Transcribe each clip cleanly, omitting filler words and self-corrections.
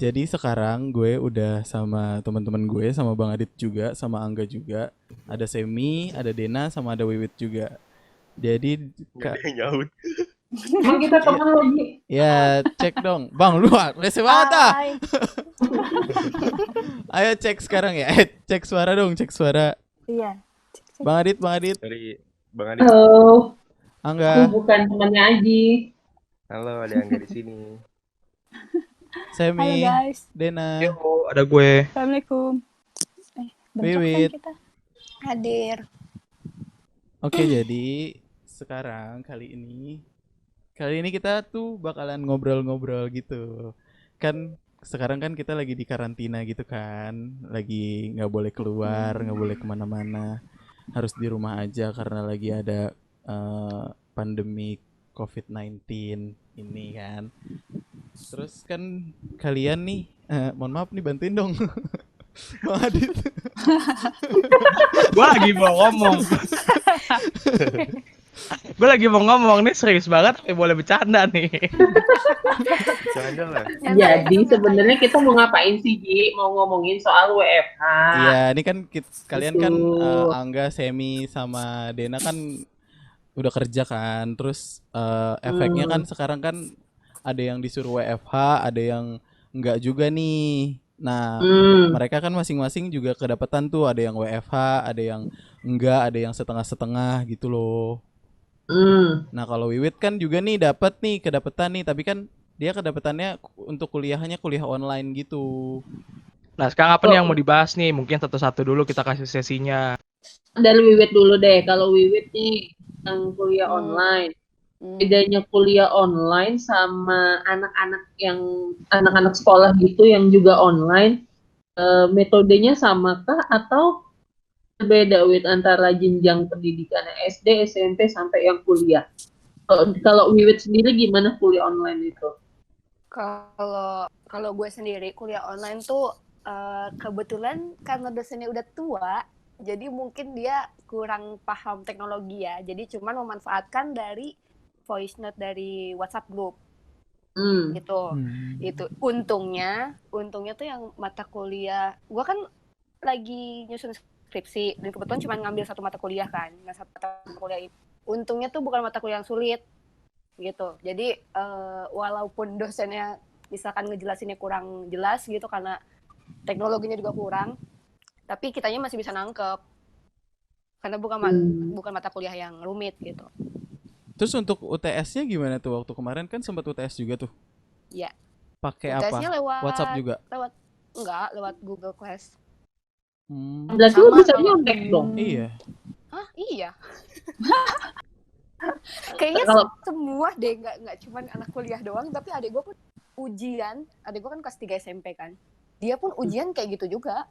Jadi sekarang gue udah sama teman-teman gue, sama Bang Adit juga, sama Angga juga. Ada Semi, ada Dena, sama ada Wiwit juga. Jadi Nggak ada Kak, yang nyaut. Emang kita ya, teman lagi. ya cek dong. Bang, lu rese banget ah. Hai. Ayo cek sekarang ya. Cek suara dong, cek suara. Iya. Bang Adit, Bang Adit, Dari Bang Adi. Halo, aku Angga, bukan temannya Aji. Halo, ada yang nggak di sini. Halo Semi, guys. Dena, Yo, ada gue. Assalamualaikum. Bacot Wiwit. kan kita. Hadir. Oke, jadi sekarang kali ini kita tuh bakalan ngobrol-ngobrol gitu. Kan sekarang kan kita lagi di karantina gitu kan, lagi nggak boleh keluar, nggak boleh kemana-mana, harus di rumah aja karena lagi ada pandemi COVID-19 ini kan. Terus kan kalian nih, mohon maaf nih bantuin dong, Bang Adit. Gue lagi mau ngomong. Gue lagi mau ngomong nih serius banget, tapi boleh bercanda nih. Jangan lah. Jadi sebenarnya kita mau ngapain sih, Ji? Mau ngomongin soal WFH. Iya, ini kan kalian kan Gitu. Angga, Semi sama Dena kan udah kerja kan. Terus efeknya kan sekarang kan ada yang disuruh WFH, ada yang enggak juga nih. Nah, mereka kan masing-masing juga kedapatan tuh, ada yang WFH, ada yang enggak, ada yang setengah-setengah gitu loh. Nah, kalau Wiwit kan juga nih dapat nih kedapatan nih, tapi kan dia kedapatannya untuk kuliahnya kuliah online gitu. Nah, sekarang apa nih yang mau dibahas nih? Mungkin satu-satu dulu kita kasih sesinya. Dari Wiwit dulu deh. Kalau Wiwit nih yang kuliah online. Bedanya kuliah online sama anak-anak sekolah gitu yang juga online, metodenya samakah atau berbeda antara jenjang pendidikannya SD, SMP sampai yang kuliah? Kalau Wiwit sendiri gimana kuliah online itu? Kalau gue sendiri kuliah online tuh kebetulan karena dosennya udah tua, jadi mungkin dia kurang paham teknologi ya. Jadi cuman memanfaatkan dari voice note dari WhatsApp group. Gitu. Itu untungnya tuh yang mata kuliah. Gue kan lagi nyusun skripsi dan kebetulan cuma ngambil satu mata kuliah kan. Nah, satu mata kuliah itu untungnya tuh bukan mata kuliah yang sulit gitu. Jadi walaupun dosennya misalkan ngejelasinnya kurang jelas gitu karena teknologinya juga kurang, tapi kitanya masih bisa nangkep karena bukan mata kuliah yang rumit gitu. Terus untuk UTS-nya gimana tuh? Waktu kemarin kan sempat UTS juga tuh. Iya. Pakai apa? UTS-nya lewat WhatsApp juga? Lewat Google Class. Berarti lu bisa nyontek dong. Iya. Hah? Iya. Kayaknya semua deh, nggak cuma anak kuliah doang, tapi adik gue pun ujian. Adik gue kan kelas 3 SMP kan. Dia pun ujian kayak gitu juga.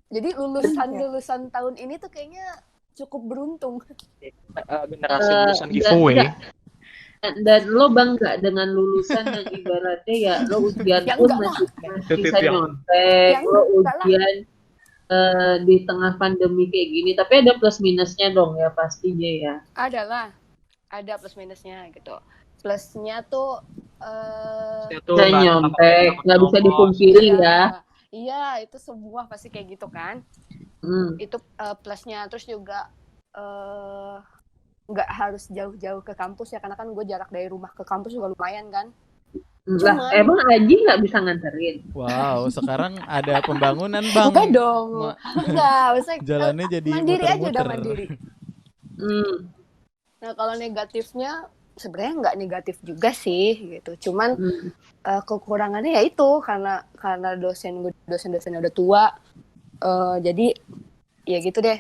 Jadi lulusan tahun ini tuh kayaknya cukup beruntung. Generasi lulusan giveaway. Dan lo bangga dengan lulusan yang ibaratnya ya lo ujian Ya, pun enggak masih bisa nyontek, lo ujian di tengah pandemi kayak gini, tapi ada plus minusnya dong ya pastinya ya. Ada plus minusnya gitu. Plusnya tuh bisa nyontek, nggak bisa dipungkiri ya. Iya, itu semua pasti kayak gitu kan. Itu plusnya. Terus juga nggak harus jauh-jauh ke kampus ya, karena kan gue jarak dari rumah ke kampus juga lumayan kan. Lah, emang Aji nggak bisa nganterin? Wow, sekarang ada pembangunan Bang. Bukan dong. Enggak, maksudnya jalannya jadi mandiri muter-muter. aja udah mandiri. Nah, kalau negatifnya sebenarnya nggak negatif juga sih gitu. Cuman kekurangannya ya itu karena dosen-dosennya udah tua. Jadi ya gitu deh,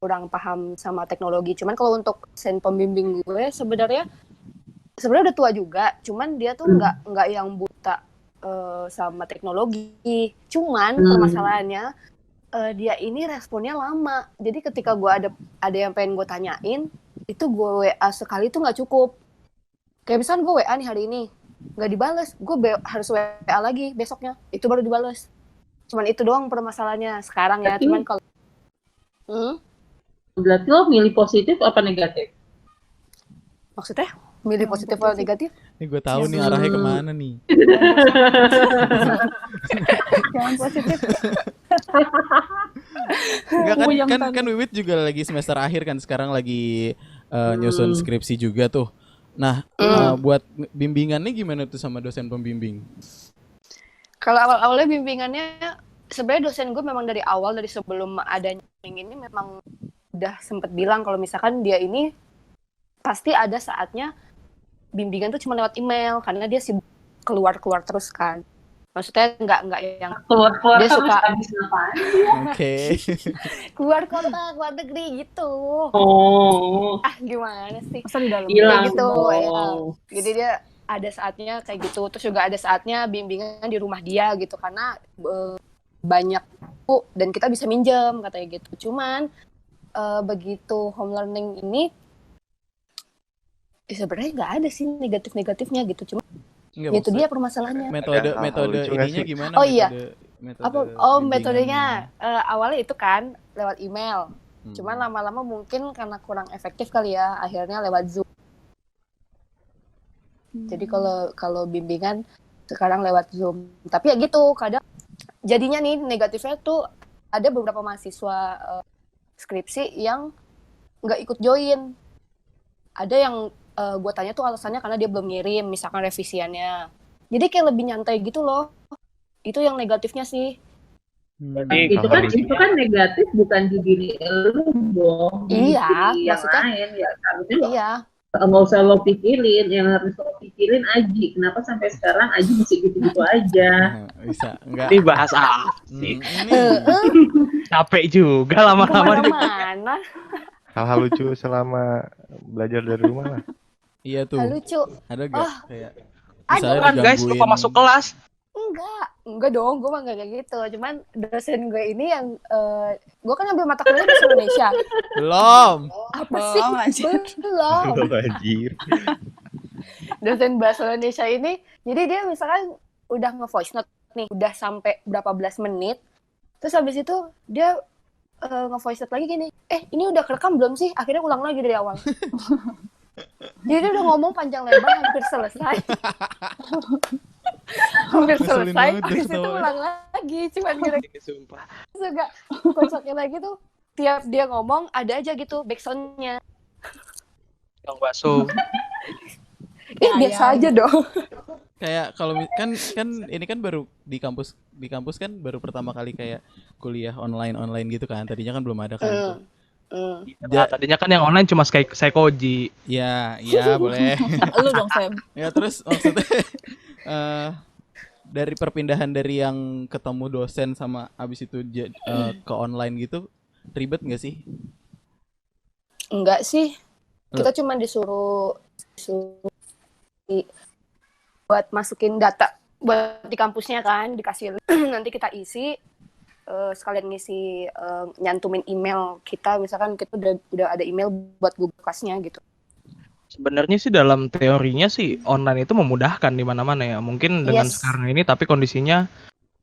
kurang paham sama teknologi. Cuman kalau untuk dosen pembimbing gue sebenarnya udah tua juga, cuman dia tuh nggak yang buta sama teknologi. Cuman permasalahannya dia ini responnya lama. Jadi ketika gue ada yang pengen gue tanyain, itu gue WA sekali tuh nggak cukup. Kayak misalnya gue WA nih hari ini nggak dibales, gue harus WA lagi besoknya, itu baru dibales. Cuman itu doang permasalahannya sekarang ya. Cuman kalau berarti lo milih positif apa negatif? maksudnya Milih positif atau negatif? Ini gue tahu nih arahnya kemana nih. Jangan positif. Enggak kan Yang kan tadi. kan Wiwit juga lagi semester akhir kan, sekarang lagi nyusun skripsi juga tuh. Nah, buat bimbingannya gimana tuh sama dosen pembimbing? Kalau awal-awalnya bimbingannya sebenarnya dosen gue memang dari awal, dari sebelum adanya ini memang udah sempet bilang kalau misalkan dia ini pasti ada saatnya bimbingan tuh cuma lewat email karena dia sibuk keluar-keluar terus kan. Maksudnya nggak yang Keluar-keluar Dia terus suka- habis ngapain? Oke. keluar kota, keluar negeri gitu. Oh, Gimana sih? Masa di dalam? hilang gitu, dong. ya. Jadi dia ada saatnya kayak gitu, terus juga ada saatnya bimbingan di rumah dia gitu karena banyak buku dan kita bisa minjem katanya gitu. Cuman begitu home learning ini sebenarnya nggak ada sih negatifnya gitu. Cuma Enggak, itu dia permasalahannya. metode Ada hal-hal lucu nggak ininya sih? gimana? Oh, iya. Metode Metodenya awalnya itu kan lewat email. bimbingannya. Cuman lama-lama mungkin karena kurang efektif kali ya, akhirnya lewat Zoom. Jadi kalau bimbingan sekarang lewat Zoom. Tapi ya gitu, kadang jadinya nih negatifnya tuh ada beberapa mahasiswa skripsi yang nggak ikut join. Ada yang gue tanya tuh alasannya karena dia belum ngirim, misalkan revisiannya. Jadi kayak lebih nyantai gitu loh. Itu yang negatifnya sih. Berarti Itu kan kondisinya- negatif bukan di diri lu dong. Di Iya, diri yang maksudnya- lain ya harusnya Iya, nggak usah lo pikirin, yang harus lo pikirin Aji. Kenapa sampai sekarang Aji masih gitu-gitu aja? Bisa enggak? Ini bahas apa sih? Ini Capek juga lama-lama. kemana-mana. Hal-hal lucu selama belajar dari rumah lah. iya tuh. Lucu. Ada gak kayak Ada misalnya Kan guys, lupa digangguin- masuk kelas. Enggak dong, gue mah gak kayak gitu. Cuman dosen gue ini yang, gue kan ambil mata kuliah bahasa Indonesia. Belum. Apa sih? Belum, anjir. Belum. Anjir. Dosen bahasa Indonesia ini, jadi dia misalkan udah nge-voice note nih, udah sampai berapa belas menit, terus habis itu dia nge-voice note lagi gini, ini udah kerekam belum sih? Akhirnya ulang lagi dari awal. Jadi dia udah ngomong panjang lebar, hampir selesai. Hampir Ngeselin selesai, banget habis dia itu ketawa. ulang lagi. Cuman kira-kira Ini sumpah. agak kocaknya lagi tuh, tiap dia ngomong ada aja gitu backsound-nya. Yang bakso. Biasa aja dong. Kayak kalau kan ini kan baru di kampus kan baru pertama kali kayak kuliah online gitu kan. Tadinya kan belum ada kan tuh. Nah, tadinya kan yang online cuma Psychoji. Iya, boleh. Lu dong, Sam. Ya terus maksudnya dari perpindahan dari yang ketemu dosen sama abis itu ke online gitu ribet nggak sih? Enggak sih. Kita cuma disuruh buat masukin data buat di kampusnya kan, dikasih nanti kita isi sekalian ngisi nyantumin email kita, misalkan kita udah ada email buat Google Class-nya gitu. Sebenarnya sih dalam teorinya sih online itu memudahkan di mana-mana ya. Mungkin dengan Yes. sekarang ini tapi kondisinya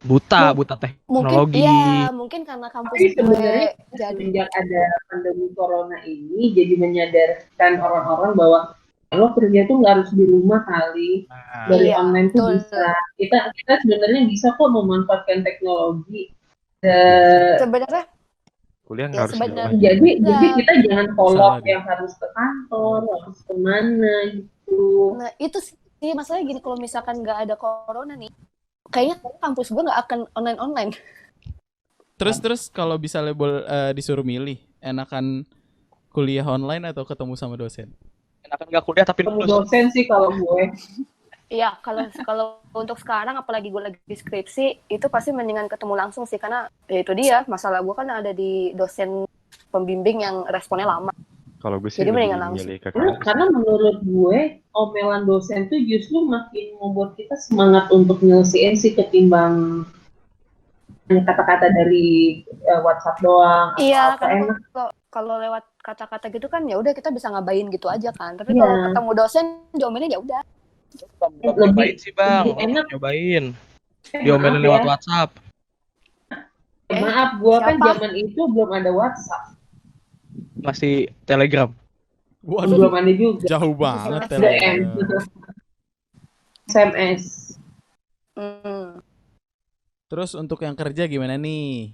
buta teknologi. Mungkin karena kampus Tapi gue sebenarnya jadi semenjak ada pandemi corona ini jadi menyadarkan orang-orang bahwa lo kerja tuh nggak harus di rumah kali, Nah, dari Iya, online tuh betul. bisa. Kita sebenarnya bisa kok memanfaatkan teknologi. sebenarnya Kuliah Ya, nggak harus di sebenarnya. rumah. Jadi Enggak. kita jangan kolok Salah, yang harus ke kantor, harus kemana gitu. nah itu sih masalahnya gini, kalau misalkan nggak ada corona nih, kayaknya kampus gue nggak akan online. Terus kalau bisa disuruh milih, enakan kuliah online atau ketemu sama dosen? enakan nggak kuliah tapi Ketemu lulus. dosen sih kalau gue. Iya, kalau untuk sekarang apalagi gue lagi skripsi itu pasti mendingan ketemu langsung sih, karena ya itu dia masalah gue kan ada di dosen pembimbing yang responnya lama. Kalau gue sih Jadi lebih mendingan langsung. milih ke Karena, kampus. karena menurut gue omelan dosen tuh justru makin membuat kita semangat untuk nyelesain sih ketimbang hanya kata-kata dari WhatsApp doang. atau Iya, apa. karena Enak. kalau lewat kata-kata gitu kan ya udah kita bisa ngabain gitu aja kan. Tapi Iya. kalau ketemu dosen diomelin ya udah. Belum Lebih- nyobain sih bang, lebih belum enak. nyobain. Maaf Diomelin ya. lewat WhatsApp. Maaf, gue kan siapa? zaman itu belum ada WhatsApp. Masih Telegram. Waduh, Belum ada juga. jauh banget DM. Telegram. SMS. Hmm. Terus untuk yang kerja gimana nih?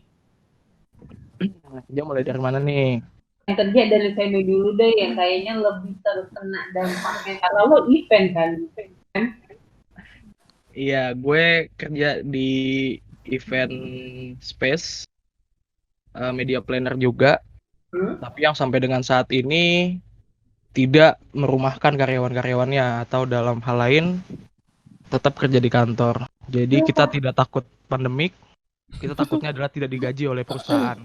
Dia mulai dari mana nih? Yang kerja dari VB dulu deh, yang kayaknya lebih terkena dampaknya. Karena lo event kan. Iya, gue kerja di event space, media planner juga. Tapi yang sampai dengan saat ini tidak merumahkan karyawan-karyawannya atau dalam hal lain tetap kerja di kantor. Jadi kita tidak takut pandemik, kita takutnya adalah tidak digaji oleh perusahaan.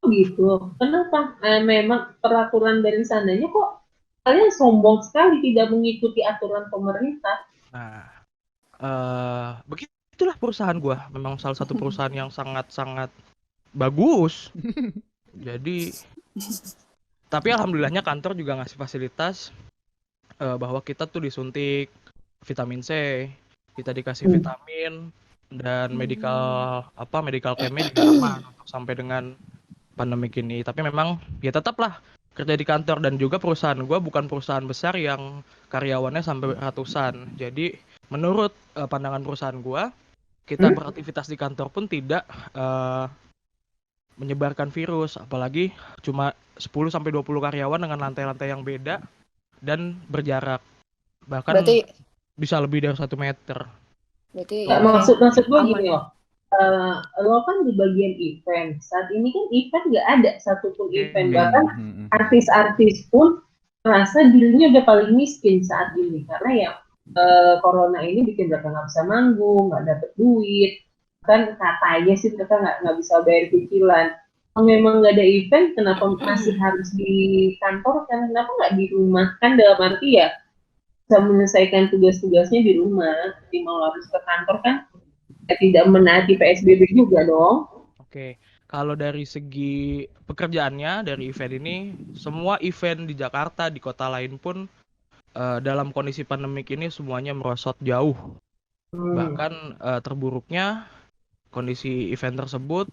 Gitu. Kenapa? Memang peraturan dari sananya kok kalian sombong sekali tidak mengikuti aturan pemerintah. Nah, begitulah perusahaan gua. Memang salah satu perusahaan yang sangat-sangat bagus. Jadi, tapi alhamdulillahnya kantor juga ngasih fasilitas bahwa kita tuh disuntik vitamin C, kita dikasih vitamin dan medical claimnya juga aman untuk sampai dengan pandemik ini. Tapi memang ya tetaplah kerja di kantor, dan juga perusahaan gue bukan perusahaan besar yang karyawannya sampai ratusan. Jadi menurut pandangan perusahaan gue, kita beraktivitas di kantor pun tidak menyebarkan virus, apalagi cuma 10-20 karyawan dengan lantai-lantai yang beda dan berjarak. Bahkan Berarti bisa lebih dari 1 meter. Maksud gue aman. gini loh. Lo kan di bagian event. Saat ini kan event nggak ada satupun event. Bahkan artis-artis pun merasa dirinya udah paling miskin saat ini. Karena ya corona ini bikin mereka nggak bisa manggung, nggak dapet duit. Kan katanya sih mereka nggak bisa bayar cicilan. Kalau memang nggak ada event, kenapa masih harus di kantor? Kan kenapa nggak di rumah? Kan dalam arti ya bisa menyelesaikan tugas-tugasnya di rumah. Jadi mau harus ke kantor kan tidak menaati PSBB juga dong. Oke, kalau dari segi pekerjaannya dari event ini, semua event di Jakarta, di kota lain pun dalam kondisi pandemik ini semuanya merosot jauh. Bahkan terburuknya kondisi event tersebut,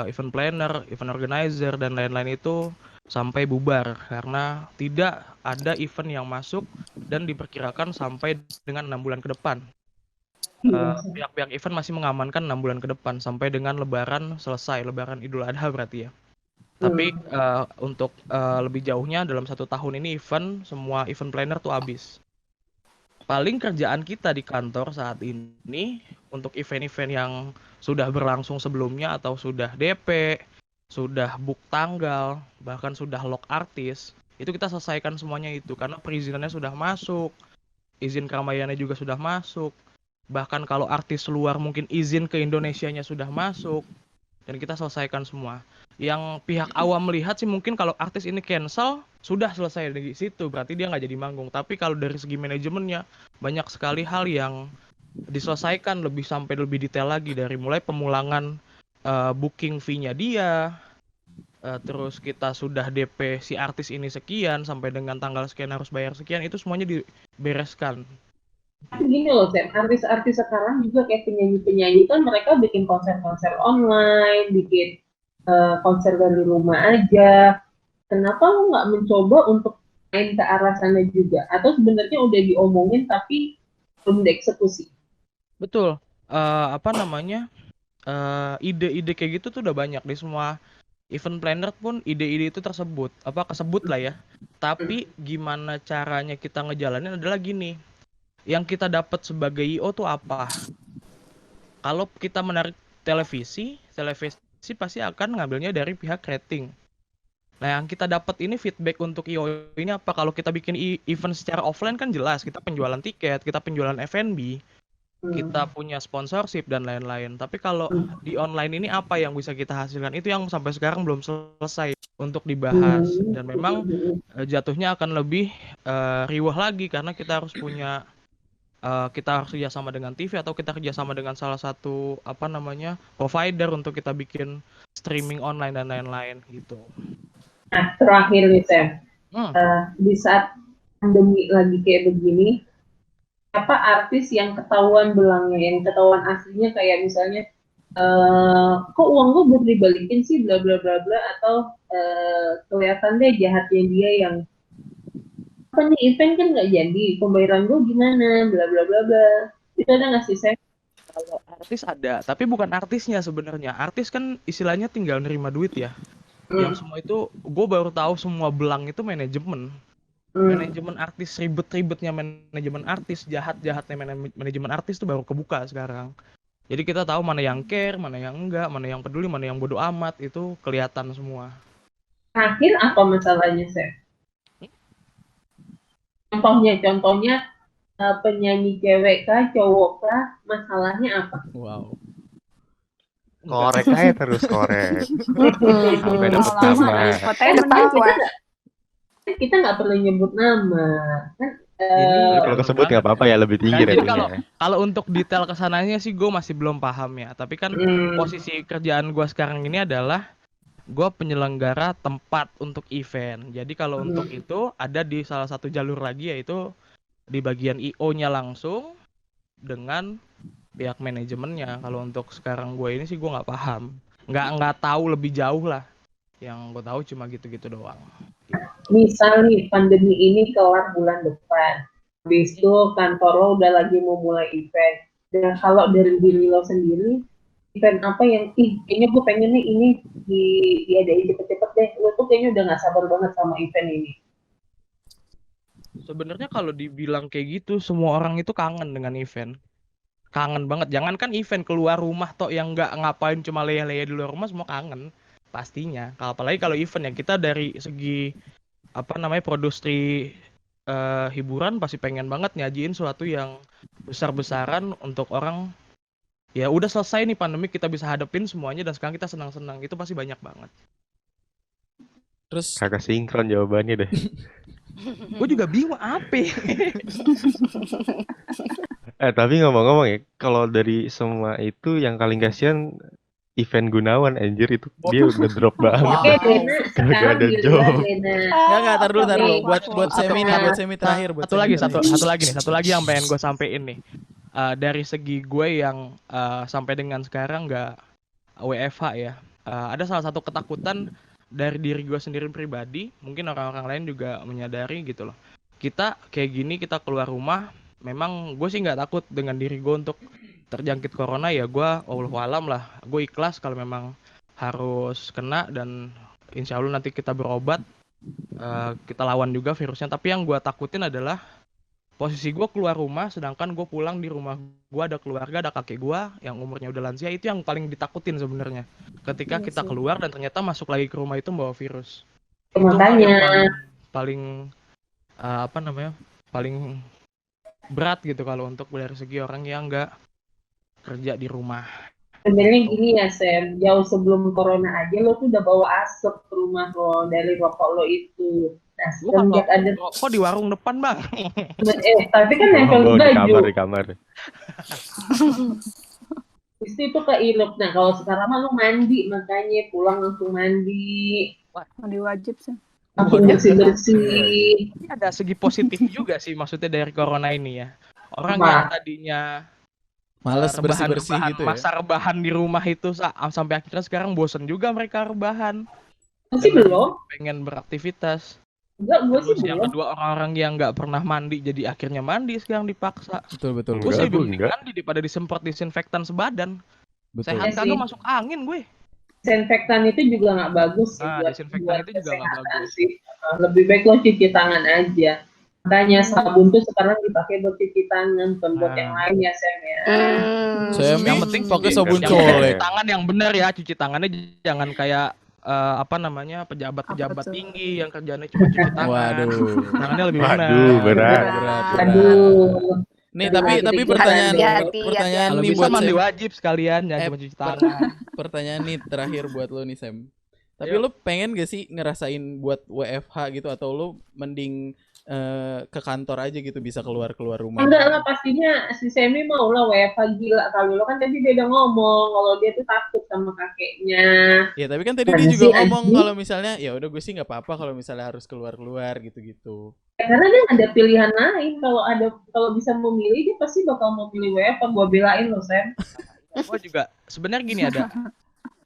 event planner, event organizer, dan lain-lain itu sampai bubar karena tidak ada event yang masuk dan diperkirakan sampai dengan 6 bulan ke depan. Pihak-pihak event masih mengamankan 6 bulan ke depan sampai dengan Lebaran selesai, Lebaran Idul Adha berarti ya. Tapi untuk lebih jauhnya dalam 1 tahun ini semua event planner tuh habis. Paling kerjaan kita di kantor saat ini untuk event-event yang sudah berlangsung sebelumnya atau sudah DP, sudah book tanggal, bahkan sudah lock artis, itu kita selesaikan semuanya itu karena perizinannya sudah masuk, izin keramaiannya juga sudah masuk. Bahkan kalau artis luar mungkin izin ke Indonesianya sudah masuk, dan kita selesaikan semua. Yang pihak awam melihat sih mungkin kalau artis ini cancel, sudah selesai di situ, berarti dia nggak jadi manggung. Tapi kalau dari segi manajemennya, banyak sekali hal yang diselesaikan sampai lebih detail lagi, dari mulai pemulangan booking fee-nya dia, terus kita sudah DP si artis ini sekian, sampai dengan tanggal sekian harus bayar sekian, itu semuanya dibereskan. Tapi gini loh, Sam, artis-artis sekarang juga kayak penyanyi-penyanyi kan mereka bikin konser-konser online, bikin konser dari rumah aja. Kenapa lo nggak mencoba untuk main ke arah sana juga? Atau sebenarnya udah diomongin tapi belum dieksekusi? Betul. Ide-ide kayak gitu tuh udah banyak di semua event planner pun, ide-ide itu kesebut lah ya. Tapi gimana caranya kita ngejalanin adalah gini. Yang kita dapat sebagai IO tuh apa? Kalau kita menarik televisi pasti akan ngambilnya dari pihak rating. Nah, yang kita dapat ini feedback untuk IO ini apa? Kalau kita bikin event secara offline kan jelas, kita penjualan tiket, kita penjualan F&B, kita punya sponsorship dan lain-lain. Tapi kalau di online ini apa yang bisa kita hasilkan? Itu yang sampai sekarang belum selesai untuk dibahas. Dan memang jatuhnya akan lebih riwah lagi karena kita harus kerjasama dengan TV atau kita kerjasama dengan salah satu provider untuk kita bikin streaming online dan lain-lain gitu. Nah, terakhir nih Sam, di saat pandemi lagi kayak begini, apa artis yang ketahuan belangnya, yang ketahuan aslinya kayak misalnya kok uang gue belum dibalikin sih bla bla bla bla, atau kelihatan deh jahatnya dia yang apa nih event kan nggak jadi, pembayaran gue gimana, bla bla bla bla. Itu ada nggak sih, Sam? Kalau artis ada, tapi bukan artisnya sebenarnya. Artis kan istilahnya tinggal nerima duit ya. Yang semua itu gue baru tahu semua belang itu manajemen. Manajemen artis, ribet-ribetnya manajemen artis, jahat-jahatnya manajemen artis itu baru kebuka sekarang. Jadi kita tahu mana yang care, mana yang enggak, mana yang peduli, mana yang bodoh amat, itu kelihatan semua. Terakhir apa masalahnya, Sam? Contohnya penyanyi cewek kah, cowok kah, masalahnya apa? Wow. Korek aja terus korek. Sampai dapat Lama-lama nama. fotonya Ketawa. menang. Kita nggak perlu nyebut nama, kan? Ini Kalau kesebut nggak apa-apa ya, lebih tinggi Jadi ratingnya. kalau untuk detail kesananya sih gue masih belum paham ya. Tapi kan posisi kerjaan gue sekarang ini adalah gue penyelenggara tempat untuk event. Jadi kalau untuk itu ada di salah satu jalur lagi, yaitu di bagian IO-nya langsung dengan pihak manajemennya. Kalau untuk sekarang gue ini sih gue nggak paham, nggak tahu lebih jauh lah. Yang gue tahu cuma gitu-gitu doang. Misal nih pandemi ini kelar bulan depan, habis itu kantor lo udah lagi mau mulai event. Dan kalau dari diri lo sendiri, event apa yang kayaknya gue pengen nih ini diadain cepet-cepet deh. Lo tuh kayaknya udah nggak sabar banget sama event ini. Sebenarnya kalau dibilang kayak gitu, semua orang itu kangen dengan event. Kangen banget. Jangankan event, keluar rumah toh yang nggak ngapain cuma leyeh-leyeh di luar rumah, semua kangen pastinya. Apalagi kalau event ya, kita dari segi produksi hiburan pasti pengen banget nyajiin sesuatu yang besar-besaran untuk orang. Ya udah selesai nih pandemi, kita bisa hadepin semuanya dan sekarang kita senang-senang. Itu pasti banyak banget. Terus Kagak sinkron jawabannya deh. Gue juga bingung apa. Tapi ngomong-ngomong ya, kalau dari semua itu yang paling kasihan event Gunawan, anjir itu dia udah drop banget. Oke, Dena, Kagak sekarang ada giliran job. Dena. Enggak tar dulu Oke. buat semi nih, buat semi terakhir buat Satu lagi semi. satu lagi yang pengen gue sampein nih. Dari segi gue yang sampai dengan sekarang nggak WFH ya, ada salah satu ketakutan dari diri gue sendiri pribadi, mungkin orang-orang lain juga menyadari gitu loh. Kita kayak gini, kita keluar rumah, memang gue sih nggak takut dengan diri gue untuk terjangkit corona ya. Gue wallahualam lah, gue ikhlas kalau memang harus kena, dan insya Allah nanti kita berobat, kita lawan juga virusnya. Tapi yang gue takutin adalah posisi gue keluar rumah, sedangkan gue pulang di rumah gue ada keluarga, ada kakek gue yang umurnya udah lansia. Itu yang paling ditakutin sebenarnya. Ketika Iya kita sih. keluar dan ternyata masuk lagi ke rumah itu membawa virus. Makanya Yang paling paling berat gitu kalau untuk dari segi orang yang nggak kerja di rumah. sebenarnya gini ya, Sam, jauh sebelum corona aja lo tuh udah bawa asap ke rumah lo dari rokok lo itu. Nah, Gue kan semenjak ada kok di warung depan bang. tapi kan nempel di baju. Di kamar. Terus itu kehirup. Nah, kalau sekarang mah lu mandi, makanya pulang langsung mandi, Mandi wajib sih. langsung bersih-bersih. Ini ada segi positif juga sih maksudnya dari corona ini ya. Orang Apa? yang tadinya Males bersih-bersih rebahan, gitu ya. masa rebahan di rumah itu sampai akhirnya sekarang bosen juga mereka rebahan. Masih belum? Pengen beraktivitas. Enggak, gue sih Terus yang belum. kedua, orang-orang yang nggak pernah mandi jadi akhirnya mandi sekarang dipaksa. Betul. Gue Enggak, sih gue mending enggak. mandi daripada disemprot disinfektan sebadan. Betul. Sehat Iya kagak sih. masuk angin gue. Desinfektan itu juga nggak bagus sih Ah, buat desinfektan itu juga nggak kesehatan bagus. sih. Lebih baik lo cuci tangan aja. Makanya sabun tuh sekarang dipakai buat cuci tangan, bukan buat yang lain ya, Sam ya. Semi Yang penting pakai Iya, sabun yang colek. cuci tangan yang benar ya, cuci tangannya jangan kayak pejabat-pejabat Apa tuh? tinggi yang kerjanya cuma cuci tangan. Waduh. Tangannya lebih Waduh, berat. Berat. Aduh. Nih Nah, tapi gitu-gitu pertanyaan hati-hati, pertanyaan Kalau nih bisa buat mandi Sam. wajib sekalian, jangan cuma cuci tangan. Pertanyaan nih terakhir buat lo nih Sam. Tapi Yuk. lo pengen gak sih ngerasain buat WFH gitu, atau lo mending ke kantor aja gitu, bisa keluar rumah? Enggak lah, pastinya si Semi mau lah WFH, gila kali lo kan tadi dia udah ngomong kalau dia tuh takut sama kakeknya. Ya tapi kan tadi Mana dia sih, juga ngomong anjing? kalau misalnya ya udah gue sih nggak apa-apa kalau misalnya harus keluar gitu. Karena dia nggak ada pilihan lain. Kalau bisa memilih dia pasti bakal memilih WFH. Gua belain lo, Sam. Gue juga sebenarnya gini ada.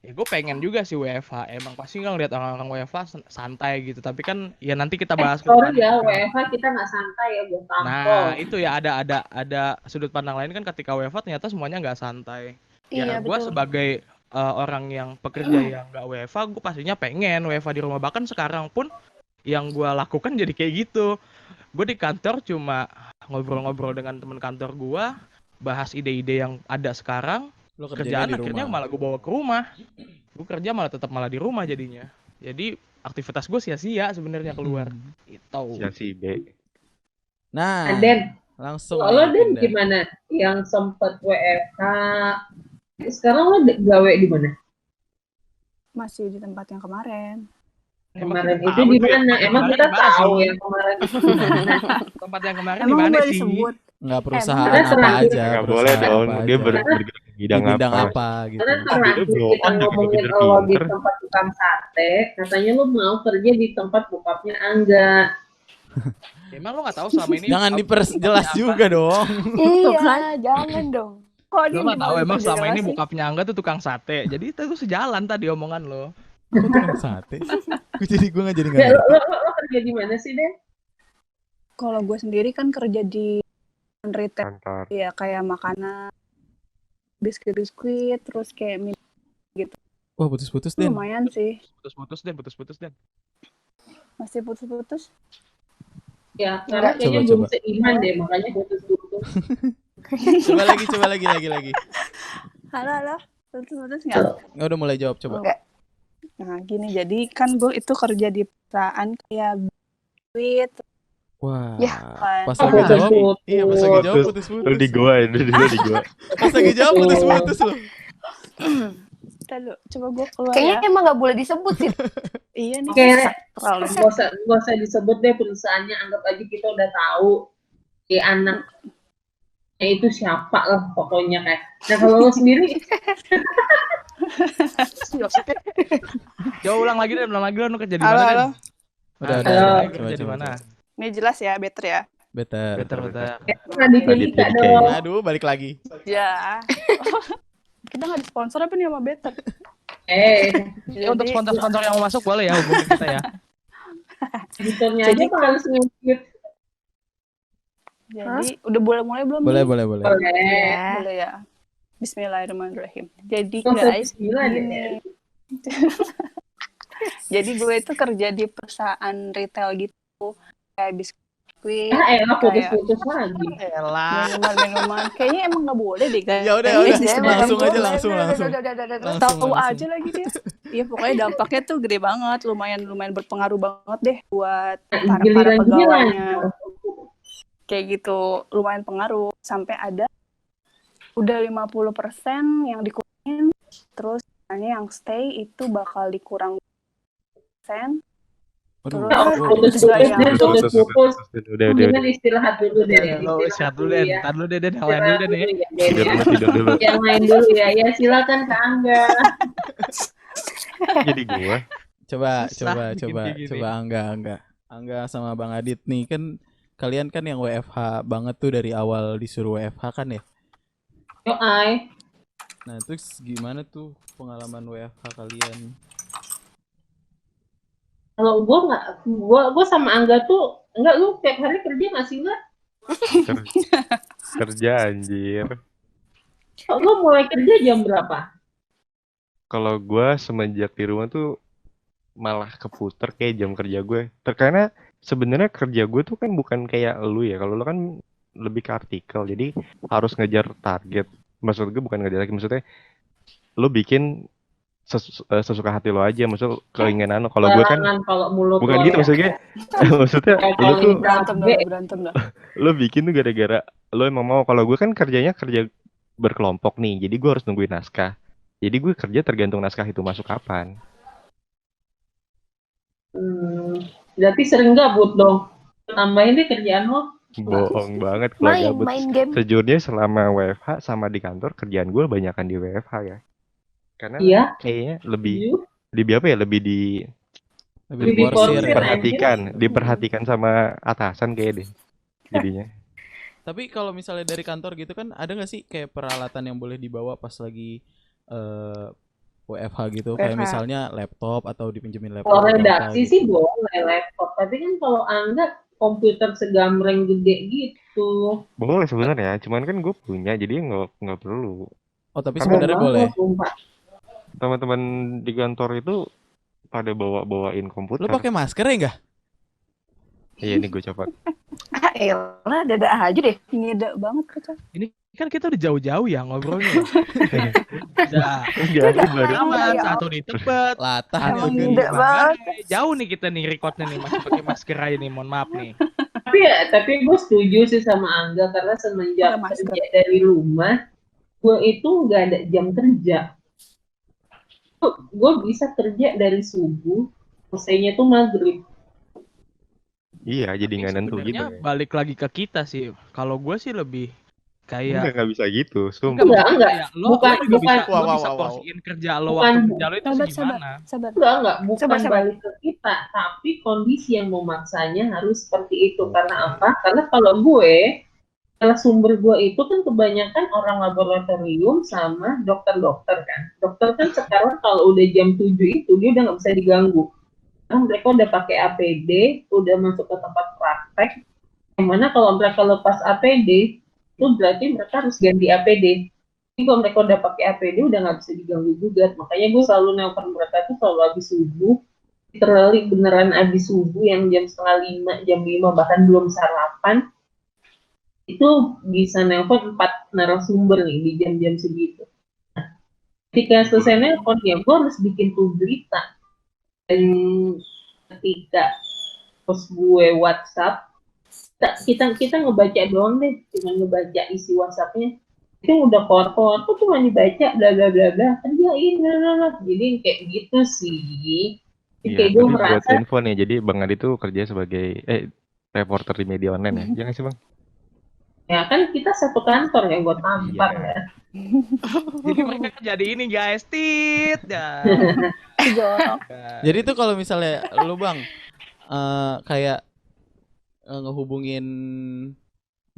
Ya gue pengen juga sih WFH. Emang pasti nggak ngeliat orang-orang WFH santai gitu. Tapi kan ya nanti kita bahas ke Sorry depannya. ya, WFH kita nggak santai ya, gue tampol. Nah, itu ya ada sudut pandang lain kan ketika WFH ternyata semuanya nggak santai. Ya Iya, gue betul. sebagai orang yang pekerja yang nggak WFH, gue pastinya pengen WFH di rumah. Bahkan sekarang pun yang gue lakukan jadi kayak gitu. Gue di kantor cuma ngobrol-ngobrol dengan teman kantor gue, bahas ide-ide yang ada sekarang. Lo kerjanya Kerjaan di akhirnya rumah. malah gue bawa ke rumah. Gue kerja malah tetap malah di rumah jadinya. Jadi aktivitas gue sia-sia sebenarnya keluar. Itu. Ya si B. Nah, Den, langsung lo nih Den pindah. gimana? Yang sempet WFH, sekarang lo gawe di mana? Masih di tempat yang kemarin. Kemarin kita itu tahu di tuh mana? yang Emang kemarin kita di mana tahu sih? yang kemarin itu di mana? Tempat yang kemarin Emang di mana boleh sih? disebut? Nggak perusahaan Karena apa terakhir- aja, Nggak boleh perusahaan dong. apa Dia aja. bergerak di Di bidang bidang apa? apa gitu. Karena Dia terakhir blow kita on juga ngomongin pinter-pinter. lo di tempat tukang sate, katanya lo mau kerja di tempat bokapnya Angga. Emang lo nggak tahu selama ini? Jangan diperjelas juga dong. Tuh kan. Iya, jangan dong. Kok Lo dia nggak tahu mau emang selama ini dijelasin? bokapnya Angga tuh tukang sate. Jadi itu sejalan tadi omongan lo. Kok tukang sate sih? Gue nggak jadi nggak Ya, ngerti. lo kerja di mana sih, Den? Kalau gue sendiri kan kerja di retail, Kantor. ya kayak makanan, biskuit-biskuit, terus kayak minum, Wah, putus-putus Den. lumayan sih. Putus-putus dan. Masih putus-putus. Ya, karena Enggak, kayaknya coba. belum seiman deh, makanya putus-putus. Coba lagi. Halo. Putus-putus nggak? Nggak, udah mulai jawab coba. Enggak. Nah, gini, jadi kan gue itu kerja di perusahaan kayak biskuit, Wah, Ya, kan. pas Oh, lagi jawab, putus-putus. iya pas lagi jawab Lo putus-putus. di gua ya, dia di gua. Pas lagi jawab putus-putus loh. Lalu, coba gue keluar Kayaknya ya. emang nggak boleh disebut sih. Iya nih, Oke, terlalu. gak usah disebut deh perusahaannya, anggap aja kita udah tahu anaknya itu siapa lah pokoknya kayak. Nah kalau lo sendiri, Coba ulang lagi lo kerja di Halo, mana? halo. Udah, Halo. Kerja di mana? Ini jelas ya, better ya. Better. Better. Raditya Raditya Dika Dika. dong. Aduh, balik lagi. Ya. Kita nggak disponsor apa nih sama Better? Ya, untuk sponsor-sponsor yang mau masuk boleh ya hubungin kita ya. Editornya Jadi aja harus ngikut. Jadi udah boleh mulai belum? Boleh, nih? boleh. Boleh. Boleh ya. Bismillahirrahmanirrahim. Jadi Nggak usah guys, bismillah deh. gini. Jadi gue itu kerja di perusahaan retail gitu, kayak biskuit, Enak kayak putus-putus lagi. Elah. minuman. Kayaknya emang nggak boleh deh guys. Ya udah, Kayaknya udah. sistem Langsung nggak aja, boleh. langsung. Tahu Langsung. aja lagi dia. Iya pokoknya dampaknya tuh gede banget, lumayan berpengaruh banget deh buat para Giliran pegawainya. Kayak gitu, lumayan pengaruh. Sampai ada udah 50% yang dikurangin, terus hanya yang stay itu bakal dikurang persen. Aduh, Terus Putus-putus Udah, deh, putus-putus. Udah. Mendingan istirahat dulu deh. Lo istirahat dulu deh. ya. Ntar dulu deh, yang lain dulu deh nih. ya, Den, Tidur ya. dulu, tidur dulu. Yang lain dulu ya. Ya silakan ke Angga. Jadi gua. Susah bikin kayak gini. Coba Angga sama Bang Adit nih kan kalian kan yang WFH banget tuh dari awal disuruh WFH kan ya. Yo, Ai. Nah, terus gimana tuh pengalaman WFH kalian? Kalau gue sama Angga tuh enggak, lu tiap hari kerja nggak sih enggak? Kerja anjir. Lu mulai kerja jam berapa? Kalau gua semenjak di rumah tuh malah keputer kayak jam kerja gue. Karena sebenarnya kerja gue tuh kan bukan kayak lu ya. Kalau lu kan lebih ke artikel, jadi harus ngejar target. Maksud gue bukan ngejar lagi, maksudnya lu bikin sesuka hati lo aja, maksud keinginan lo. Kalau gue kan Barangan kalau mulut bukan lo gitu ya. maksudnya. Maksudnya Kayak lu tuh Berantem dah. lo bikin tuh gara-gara lo emang mau. Kalau gue kan kerjanya kerja berkelompok nih, jadi gue harus nungguin naskah. Jadi gue kerja tergantung naskah itu masuk kapan. Berarti sering gabut dong. Tambahin deh kerjaan lo. Bohong banget kalau gabut. Main game. Sejujurnya selama WFH sama di kantor kerjaan gue banyakan di WFH ya. Karena Iya. kayaknya lebih Iya. apa ya, lebih Lebih Lebih diporsir diporsir. ya. diperhatikan sama atasan kayak deh jadinya. Tapi kalau misalnya dari kantor gitu kan ada nggak sih kayak peralatan yang boleh dibawa pas lagi WFH gitu, kayak WFH. misalnya laptop atau dipinjemin laptop Kalau atau apa redaksi gitu. sih boleh laptop, tapi kan kalau Angga komputer segambreng gede gitu. Boleh sebenarnya, cuman kan gue punya, jadi nggak perlu. Oh, tapi Karena sebenarnya Mau boleh. banget, sumpah. teman-teman di kantor itu pada bawain Lu komputer. pakai masker ya enggak? Iya, ini gue coba. Ah, elah, dada aja deh. Ngida banget kocak. Ini kan kita udah jauh-jauh ya ngobrolnya. Udah. Enggak, ini baru. Aman, ya satu di Tebet. Latah Satu Emang di ngida banget. Manggarai. Jauh nih kita nih recordnya nih, masih pakai masker aja nih, mohon maaf nih. Tapi gue setuju sih sama Angga karena semenjak Pakai masker. kerja dari rumah, gue itu nggak ada jam kerja. Gue bisa kerja dari subuh, selesainya tuh maghrib. Iya, jadi Tapi nggak nentu gitu sebenarnya ya. balik lagi ke kita sih. Kalau gue sih lebih kayak Nggak bisa gitu, sumpah. enggak, maksudnya Enggak. kayak lo Bukan- juga bisa bukan- lo Wow, bisa wow, wow. porsiin kerja lo Bukan- waktu kerja lo itu Sabar, gimana? sabar. Enggak, bukan Sabar. balik ke kita, tapi kondisi yang memaksanya harus seperti itu. Oke. Karena apa? Karena kalau gue, sumber gue itu kan kebanyakan orang laboratorium sama dokter-dokter kan. Dokter kan sekarang kalau udah jam 7 itu dia udah nggak bisa diganggu. Karena mereka udah pakai APD, udah masuk ke tempat praktek. Yang mana kalau mereka lepas APD, itu berarti mereka harus ganti APD. Jadi kalau mereka udah pakai APD udah nggak bisa diganggu juga. Makanya gue selalu nelpon mereka tuh selalu habis subuh. Literally beneran habis subuh yang jam 4:30, jam 5 bahkan belum sarapan. Itu bisa nelpon 4 narasumber nih di jam-jam segitu. Nah, ketika selesai nelpon ya gue harus bikin tuh berita. Dan ketika post gue WhatsApp, kita ngebaca doang deh, cuma ngebaca isi WhatsAppnya. Itu udah koor-koor tuh cuma dibaca bla bla bla bla, kerjain bla bla bla. Jadi kayak gitu sih. Jadi Iya, kayak gue tapi buat merasa info nih, jadi Bang Adi tuh kerja sebagai reporter di media online ya. Iya nggak sih, Bang? ya kan kita satu kantor ya, gue tampar Iya. ya. Jadi mereka jadi ini guys, tit ya. Jorok. Jadi tuh kalau misalnya lu Bang kayak ngehubungin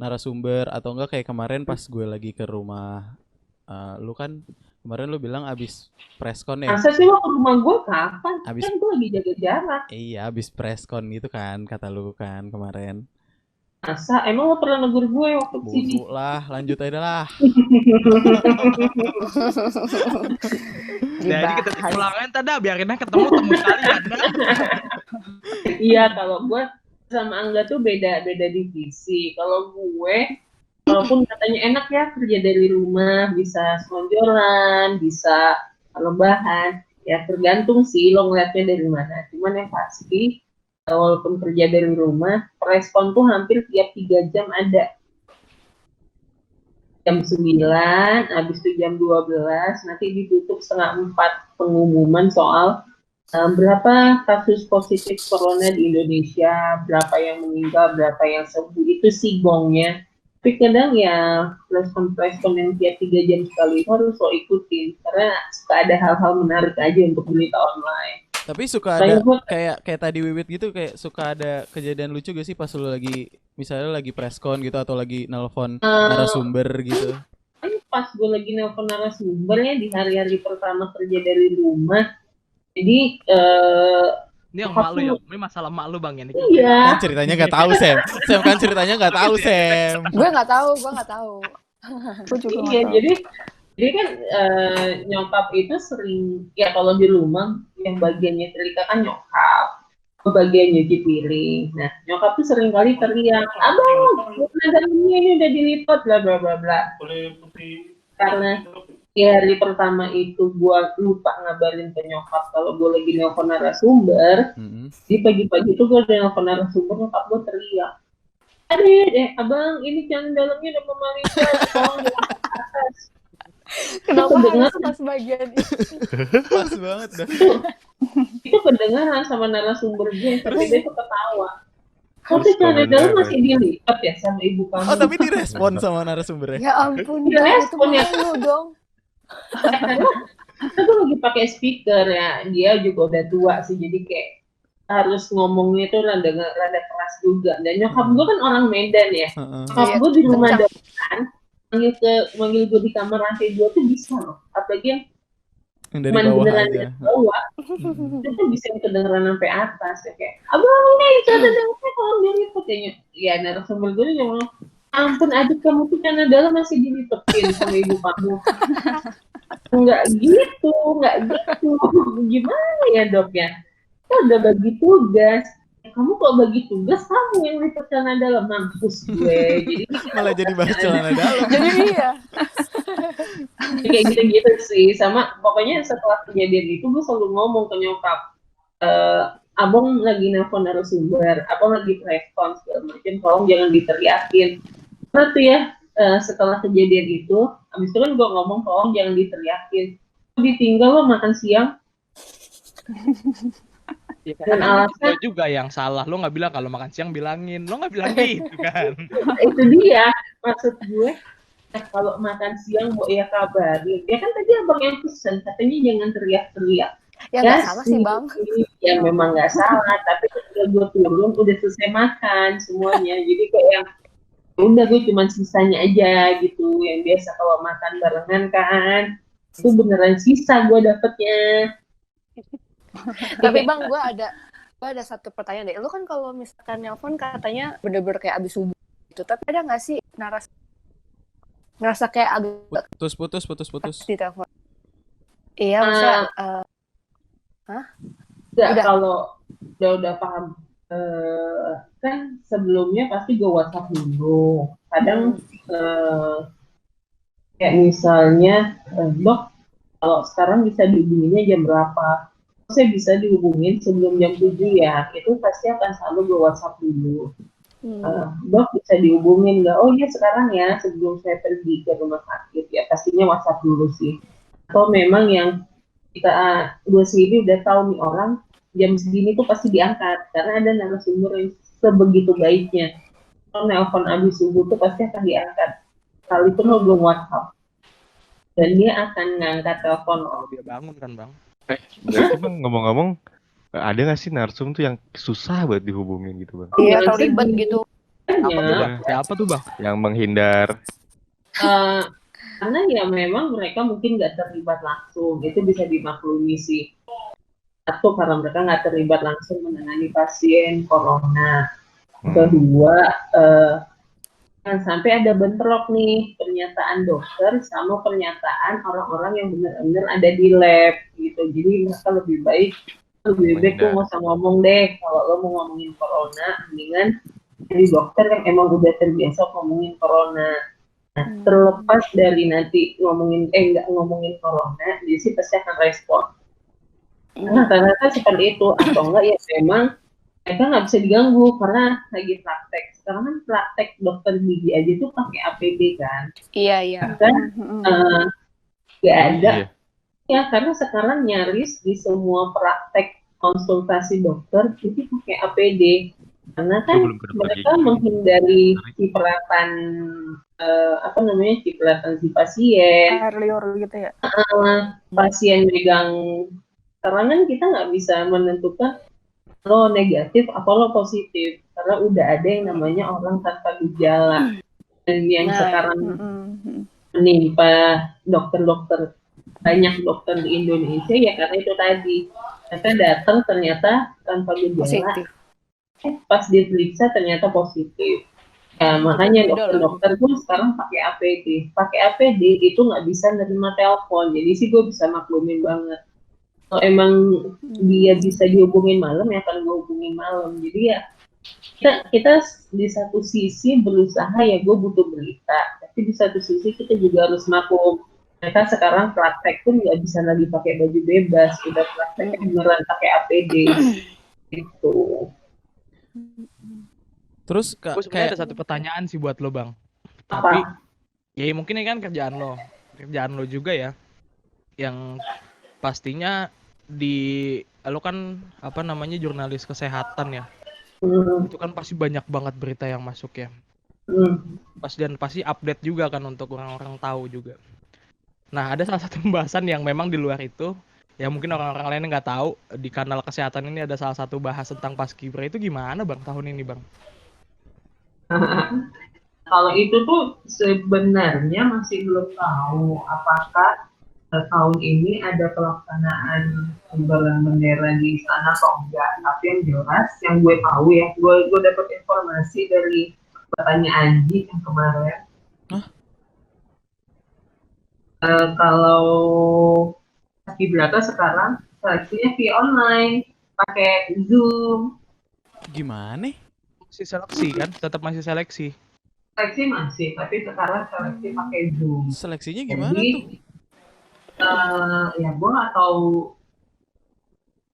narasumber atau enggak kayak kemarin pas gue lagi ke rumah lu kan kemarin lu bilang abis preskon ya. Masa sih lo ke rumah gue kapan? Abis Kan gue lagi jaga jarak. iya abis preskon gitu kan kata lu kan kemarin. Masa emang lo pernah negur gue waktu kesini? Bodoh lah, lanjut aja lah. Jadi kita pulangan tada biarin aja ketemu temu sekalian dah. Iya, kalau gue sama Angga tuh beda divisi. Kalau gue, walaupun katanya enak ya kerja dari rumah, bisa selonjoran, bisa rebahan, ya tergantung sih lo ngeliatnya dari mana. Cuman yang pasti, walaupun kerja dari rumah, respon tuh hampir tiap 3 jam ada. Jam 9, habis itu jam 12, nanti ditutup 3:30 pengumuman soal berapa kasus positif corona di Indonesia, berapa yang meninggal, berapa yang sembuh, itu sih gongnya. Tapi kadang ya respon yang tiap 3 jam sekali itu harus lo ikutin, karena suka ada hal-hal menarik aja untuk berita online. Tapi suka ada kayak tadi Wiwit gitu, kayak suka ada kejadian lucu gak sih pas lu lagi misalnya lagi preskon gitu atau lagi nelpon narasumber gitu? Pas gue lagi nelpon narasumbernya di hari-hari pertama kerja dari rumah, jadi ini yang mak lu ya, ini masalah mak lu Bang ya. Iya. Kan ceritanya nggak tahu Sam kan ceritanya nggak tahu Sam. Gue nggak tahu. Gue juga nggak Iya, tahu. jadi kan nyokap itu sering ya kalau di rumah yang bagian nyetrika kan nyokap, bagian nyuci piring. Nah nyokap tuh sering kali teriak, abang, dalamnya ini udah dilipat bla bla bla bla. Karena di hari pertama itu gue lupa ngabarin ke nyokap kalau gue lagi nelpon narasumber. Di pagi-pagi itu gue udah nelpon narasumber, nyokap gue teriak, abang ini jangan dalamnya udah memalika, tolong jangan ke atas. Kenapa kedengaran. harus pas bagian itu? Pas banget dah. Itu kedengaran sama narasumber gue, tapi dia tuh ketawa. Kok Terus tuh celana dalam komentar, masih dilipat ya sama ibu kamu? Oh tapi direspon sama narasumbernya. Ya ampun, Udah itu respon ya. malu dong. Karena gue lagi pakai speaker ya, dia juga udah tua sih, jadi kayak harus ngomongnya tuh rada keras juga. Dan nyokap gue kan orang Medan ya. Nyokap Iya, gue di rumah kencang. depan, manggil gue di kamar lantai 2 tuh bisa loh. Apalagi yang Yang dari cuman bawah beneran aja. dari bawah, itu tuh bisa kedengeran sampai atas ya, kayak abang ini ada yang kalau dia lipet ya narasumber gue nih ngomong, ampun adik kamu tuh karena dalam masih dilipetin sama ibu kamu. Enggak gitu, enggak gitu. Gimana ya dok ya? Kita udah bagi tugas. Kamu kok bagi tugas, kamu yang lipet celana dalam, mampus gue. Jadi Malah jadi bahas celana dalam. Jadi iya. kayak gitu-gitu sih. Sama pokoknya setelah kejadian itu gue selalu ngomong ke nyokap, abang lagi nelfon narasumber, abang lagi respon segala macam, tolong jangan diteriakin. Karena tuh ya, setelah kejadian itu, abis itu kan gue ngomong tolong jangan diteriakin. Ditinggal lo makan siang. Ya, Dan karena alasan lo juga yang salah. Lo nggak bilang kalau makan siang bilangin. Lo nggak bilang gitu kan. itu dia maksud gue, kalau makan siang mau ya kabarin. Ya kan tadi abang yang pesen katanya jangan teriak-teriak. Ya nggak salah sih bang. Ya memang nggak salah, tapi ketika gue turun udah selesai makan semuanya. Jadi kayak yang udah gue cuman sisanya aja gitu. Yang biasa kalau makan barengan kan, itu beneran sisa gue dapetnya. Tapi bang, gue ada satu pertanyaan deh. Lu kan kalau misalkan nelpon katanya bener-bener kayak abis subuh gitu. Tapi ada nggak sih ngerasa kayak agak Putus. di telepon? Iya, maksudnya Enggak, Udah. kalau udah paham. Kan sebelumnya pasti gue WhatsApp dulu. Kadang kayak misalnya, dok, kalau sekarang bisa dihubunginnya jam berapa? Saya bisa dihubungin sebelum jam 7 ya. Itu pasti akan selalu gue WhatsApp dulu. Dok, bisa dihubungin nggak? Oh iya sekarang ya, sebelum saya pergi ke rumah sakit ya. Pastinya WhatsApp dulu sih. Atau memang yang gue sendiri udah tahu nih orang jam segini tuh pasti diangkat karena ada narasumber yang sebegitu baiknya. Kalau nelpon abis subuh tuh pasti akan diangkat. Sekalipun lo belum WhatsApp, dan dia akan ngangkat telepon lo. Kalau dia bangun kan bang. Berarti bang ngomong-ngomong, ada nggak sih narsum tuh yang susah buat dihubungin gitu bang? iya Jangan atau ribet sedih. gitu. Apa tuh Ya, bang? Siapa tuh bang? Yang menghindar. karena ya memang mereka mungkin nggak terlibat langsung, itu bisa dimaklumi sih. Satu, karena mereka nggak terlibat langsung menangani pasien corona. Kedua, kan sampai ada bentrok nih pernyataan dokter sama pernyataan orang-orang yang benar-benar ada di lab gitu. Jadi mereka lebih baik tuh nggak usah ngomong deh. Kalau lo mau ngomongin corona, mendingan jadi dokter yang emang udah terbiasa ngomongin corona. Nah, terlepas dari nanti nggak ngomongin corona, dia sih pasti akan respon. Nah, ternyata seperti itu, atau enggak ya memang mereka nggak bisa diganggu karena lagi praktek. Sekarang kan praktek dokter gigi aja tuh pakai APD kan. Iya. Kan nggak ada. Iya. Ya, karena sekarang nyaris di semua praktek konsultasi dokter itu pakai APD. Karena kan mereka menghindari cipratan cipratan si pasien. Air liur gitu ya. Pasien megang, karena kan kita nggak bisa menentukan lo negatif apa lo positif karena udah ada yang namanya orang tanpa gejala. Dan yang sekarang menimpa dokter-dokter, banyak dokter di Indonesia ya karena itu tadi mereka datang ternyata tanpa gejala, Positif. Pas diperiksa ternyata positif. Ya, makanya dokter-dokter pun sekarang pakai APD. Pakai APD itu nggak bisa nerima telepon, jadi sih gue bisa maklumin banget. Kalau emang dia bisa dihubungin malam, ya akan gue hubungin malam. Jadi ya kita di satu sisi berusaha ya gue butuh berita, tapi di satu sisi kita juga harus maklum. Mereka sekarang praktek pun nggak bisa lagi pakai baju bebas, udah praktek beneran pakai APD. Gitu. Terus Gue sebenarnya ada satu pertanyaan sih buat lo bang. Apa? Tapi ya mungkin ini kan kerjaan lo juga ya. Yang pastinya lo kan jurnalis kesehatan ya. Itu kan pasti banyak banget berita yang masuk ya. Pasti update juga kan untuk orang-orang tahu juga. Nah, ada salah satu pembahasan yang memang di luar itu, ya mungkin orang-orang lain nggak tahu, di kanal kesehatan ini ada salah satu bahas tentang Paskibra. Itu gimana bang tahun ini bang? Kalau itu tuh sebenarnya masih belum tahu apakah tahun ini ada pelaksanaan pengibaran bendera di sana atau enggak. Tapi yang jelas, yang gue tahu ya, gue dapat informasi dari bapaknya Anji yang kemarin. Hah? Kalau Paskibraka sekarang seleksinya via online, pakai Zoom. Gimana? Masih seleksi kan? Tetap masih seleksi. Seleksi masih, tapi sekarang seleksi pakai Zoom. Seleksinya gimana Jadi, tuh? ya gue nggak tahu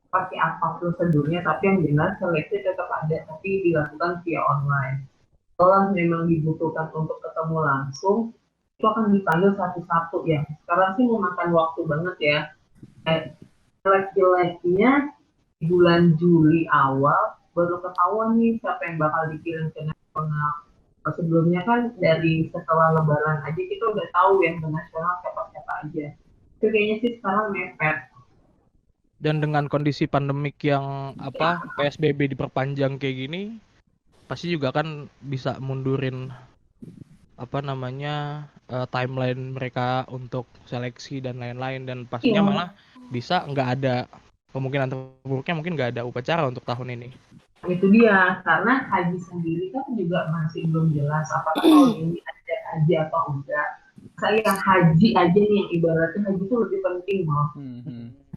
pakai apa prosedurnya, tapi yang jelas seleksi tetap ada, tapi dilakukan via online. Kalau memang dibutuhkan untuk ketemu langsung, itu akan dipanggil satu-satu ya. Sekarang sih memakan waktu banget ya. Seleksi-seleksinya di bulan Juli awal baru ketahuan nih siapa yang bakal dikirim ke nasional. Sebelumnya kan dari setelah Lebaran aja kita udah tahu yang ke nasional siapa-siapa aja. Itu kayaknya sih sekarang mepet. Dan dengan kondisi pandemik yang PSBB diperpanjang kayak gini, pasti juga kan bisa mundurin timeline mereka untuk seleksi dan lain-lain, dan pastinya Iya. malah bisa nggak ada, kemungkinan terburuknya mungkin nggak ada upacara untuk tahun ini. Itu dia, karena haji sendiri kan juga masih belum jelas apakah tahun ini ada haji atau enggak. Saya haji aja nih, yang ibaratnya haji itu lebih penting loh.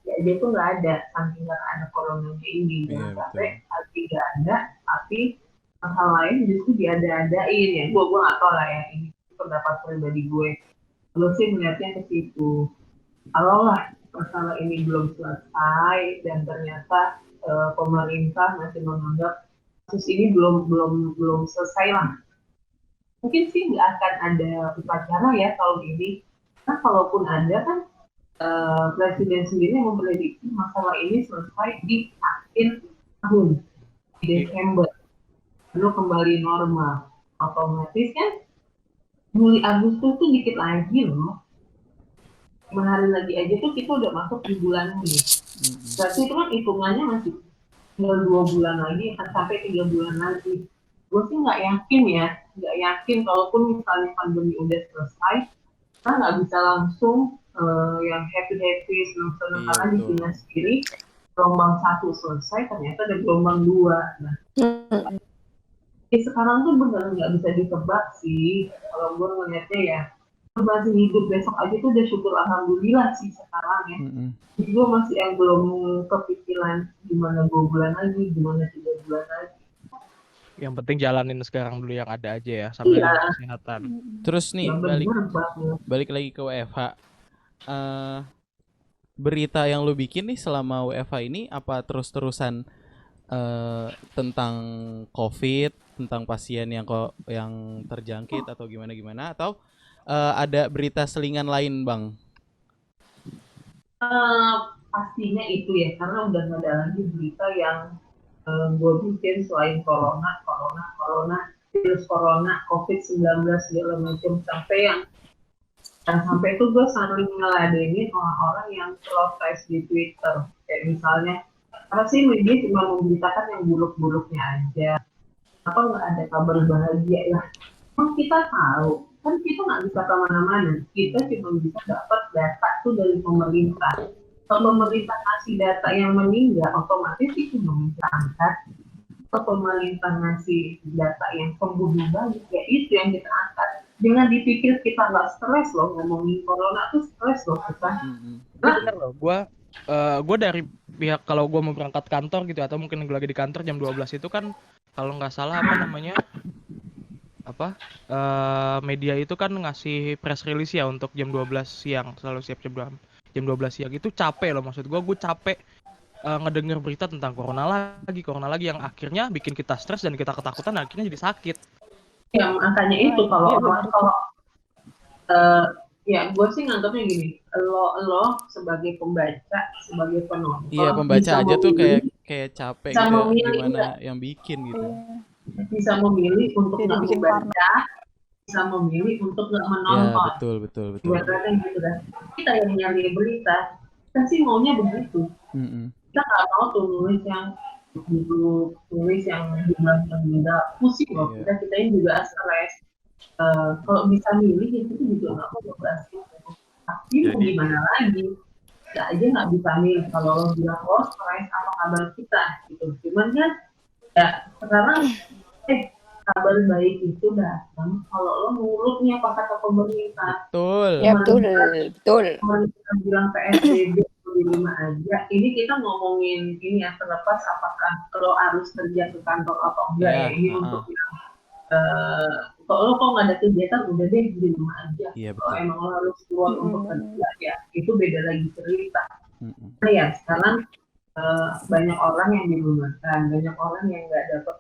Ya, dia tuh nggak ada, saking nggak ada coronanya ini. Jangan sampai haji nggak ada, tapi hal lain justru diada-adain ya. Gue nggak tahu lah ya, ini pendapat pribadi gue. Gue sih melihatnya ke situ. Kalau lah masalah ini belum selesai dan ternyata pemerintah masih menganggap kasus ini belum selesai lah. Mungkin sih nggak akan ada upacara ya tahun ini. Nah, kalaupun ada kan Presiden sendiri memprediksi masalah ini selesai di akhir tahun, di Desember, lalu kembali normal. Otomatis kan Juli Agustus tuh dikit lagi loh. 5 hari lagi aja tuh kita udah masuk di bulan Mei. Berarti itu kan hitungannya masih tinggal 2 bulan lagi, sampai 3 bulan lagi. Gue sih nggak yakin kalaupun misalnya pandemi udah selesai, kita nggak bisa langsung yang happy senang-senang karena di China sendiri gelombang 1 selesai, ternyata ada gelombang 2. Nah, sekarang tuh bener nggak bisa ditebak sih. Kalau gue ngeliatnya ya, masih hidup besok aja tuh udah syukur alhamdulillah sih sekarang ya. Jadi gue masih yang belum kepikiran gimana 2 bulan lagi, gimana 3 bulan lagi. Yang penting jalanin sekarang dulu yang ada aja ya, sampai kesehatan. Terus nih balik lagi ke WFH. Berita yang lu bikin nih selama WFH ini apa terus-terusan tentang COVID, tentang pasien yang terjangkit atau gimana atau ada berita selingan lain, Bang? Pastinya itu ya, karena udah nggak ada lagi berita yang gue bikin selain corona, virus corona, COVID-19 segala macam, sampai itu gue sering ngeladenin orang-orang yang protes di Twitter, kayak misalnya apa sih media cuma memberitakan yang buruk-buruknya aja, apa nggak ada kabar bahagia lah. Kan kita tahu, kan kita nggak bisa kemana-mana, kita cuma bisa dapat data tuh dari pemerintah. Kalau pemerintah kasih data yang meninggal, otomatis itu bisa angkat. Kalau pemerintah ngasih data yang sembuh banyak, ya itu yang kita angkat. Jangan dipikir kita nggak stres loh, ngomongin corona tuh stres loh kita. Bener loh, gue dari pihak, kalau gue mau berangkat kantor gitu, atau mungkin gue lagi di kantor jam 12 itu kan, kalau nggak salah media itu kan ngasih press release ya untuk jam 12 siang, selalu siap jam 12 siang. Itu capek loh, maksud gue capek ngedenger berita tentang corona lagi yang akhirnya bikin kita stres dan kita ketakutan dan akhirnya jadi sakit. Ya makanya itu kalau ya gue sih nganggapnya gini, lo sebagai pembaca, sebagai penonton, iya, pembaca aja tuh kayak capek gitu, gimana yang bikin gitu. Bisa memilih untuk nggak membaca, bisa memilih untuk nggak menonton. Ya, betul. Ibaratnya gitu kan. Kita yang nyari berita, kita sih maunya begitu. Kita nggak mau tuh nulis yang jumlahnya beda, pusing loh. Kita ini juga stres. Kalau bisa milih itu juga nggak mau bahas itu. Tapi mau Jadi gimana lagi? Kita aja nggak bisa milih kalau lo bilang oh stres apa kabar kita gitu. Cuman kan ya sekarang kabar baik itu datang kalau lo nurutnya apa kata pemerintah. Betul. Ya betul, betul. Pemerintah bilang PSBB di rumah aja. Ini kita ngomongin ini ya terlepas apakah lo harus kerja ke kantor atau enggak ya. Ini untuk yang kalau lo kok nggak ada kegiatan udah deh di rumah aja. Iya Kalau betul. emang lo harus keluar untuk kerja ya itu beda lagi cerita. Mm-mm. Nah ya sekarang banyak orang yang dirumahkan, banyak orang yang nggak dapat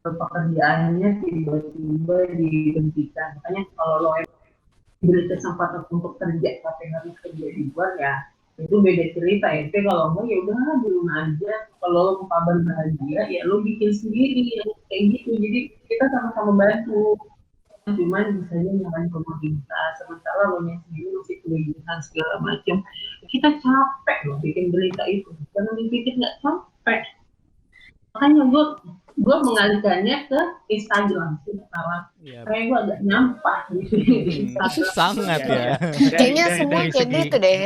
pekerjaannya tiba-tiba dihentikan. Makanya kalau lo diberi kesempatan untuk kerja tapi harus kerja di luar ya itu beda cerita ya. Tapi kalau enggak ya udah di rumah aja. Kalau lo mau kabar bahagia ya lo bikin sendiri ya kayak gitu. Jadi kita sama-sama bantu. Cuman misalnya nyalain pemerintah sementara lo sendiri masih kegiatan segala macam. Kita capek loh bikin berita itu. Jangan dipikir nggak capek. Makanya gue mengalihkannya ke Instagram sih sekarang. Iya. Kayak gue agak nyampah gitu. Instagram. Sangat ya. Kayaknya semua kayak gitu deh.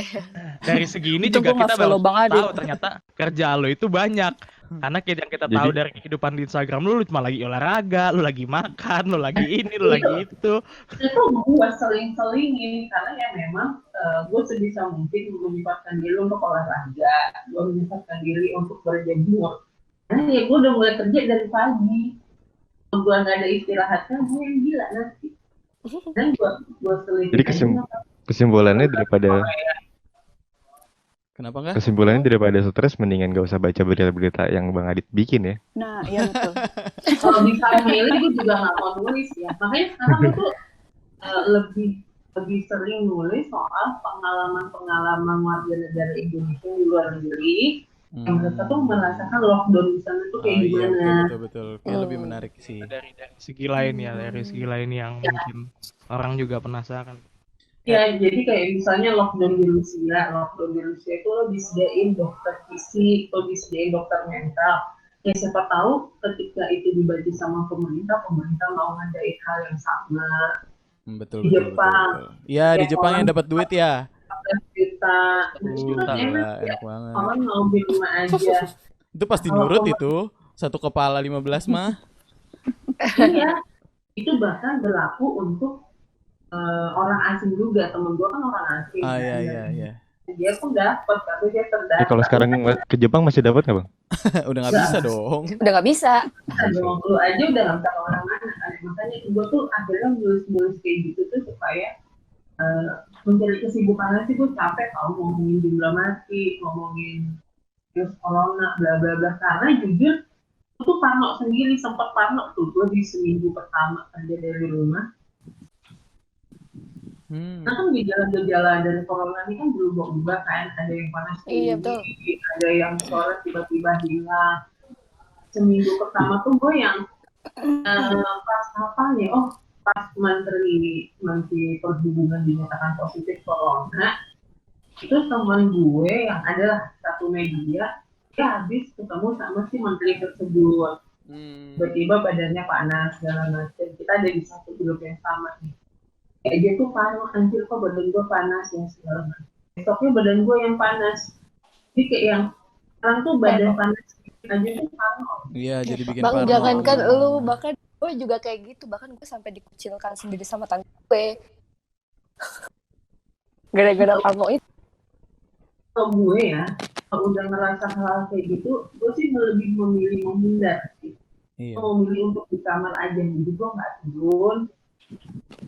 Dari segi ini Itu juga gua nggak kita baru follow Bang Adit. tahu ternyata kerja lo itu banyak. Karena kayak yang kita Jadi- tahu dari kehidupan di Instagram lu cuma lagi olahraga, lu lagi makan, lu lagi ini, lu lagi itu. Itu gue seling-selingin karena ya memang gue sebisa mungkin menyempatkan diri untuk olahraga, gue menyempatkan diri untuk berjemur. Karena ya gue udah mulai kerja dari pagi, kalau gue nggak ada istirahatnya gue yang gila nanti. Dan gue selingin. Jadi kesimpulannya daripada stres mendingan gak usah baca berita-berita yang Bang Adit bikin ya. Nah, iya betul. Kalau bisa milih gue juga nggak mau nulis ya. Makanya sekarang itu lebih sering nulis soal pengalaman warga negara Indonesia di luar negeri yang mereka tuh merasakan lockdown di sana tuh kayak gimana. Betul. Kayak lebih menarik sih. Dari segi lain ya, dari segi lain yang mungkin orang juga penasaran. Ya, jadi kayak misalnya lockdown di Rusia itu lo disediain dokter fisik, lo disediain dokter mental. Ya siapa tahu ketika itu dibantu sama pemerintah mau ngadain hal yang sama. Betul. Di Jepang. Iya, di Ya, Jepang yang orang- dapat duit ya. 14 juta. Juta, Enak banget. Orang mau di rumah aja. Itu pasti nurut itu. Satu kepala 15 mah. Iya, itu bahkan berlaku untuk orang asing juga. Temen gue kan orang asing. Ah kan. iya. Dia pun dapat, tapi dia terdaftar. Kalau sekarang ke Jepang masih dapat nggak Bang? Udah nggak bisa dong. Udah nggak bisa. Dong, lu aja udah nggak bisa kemana-mana kan. Makanya gue tuh akhirnya nulis kayak gitu tuh supaya mencari kesibukan sih. Gue capek tau ngomongin jumlah mati, ngomongin virus corona, bla bla bla. Karena jujur gue tuh parno sendiri, sempet parno tuh gue di seminggu pertama kerja dari rumah. Nah kan gejala-gejala dari corona ini kan berubah-ubah kan. Ada yang panas Iya, tinggi, betul. ada yang sore tiba-tiba hilang. Seminggu pertama tuh gue yang pas apa ya? Oh, pas menteri perhubungan dinyatakan positif corona, itu teman gue yang adalah satu media, dia habis ketemu sama si menteri tersebut. Tiba-tiba badannya panas segala macam. Kita ada di satu grup yang sama nih. Kayak dia tuh panas, anjir kok badan gue panas ya segala macam. Besoknya badan gue yang panas. Jadi kayak yang sekarang tuh badan panas aja tuh panas. Iya, jadi bikin Bang, parno. jangankan lu, bahkan gue juga kayak gitu. Bahkan gue sampai dikucilkan sendiri sama tante gue. Gara-gara parno itu. Kalau gue ya, kalau udah ngerasa hal kayak gitu, gue sih lebih memilih menghindar. Iya. Memilih untuk di kamar aja. Jadi gue nggak turun.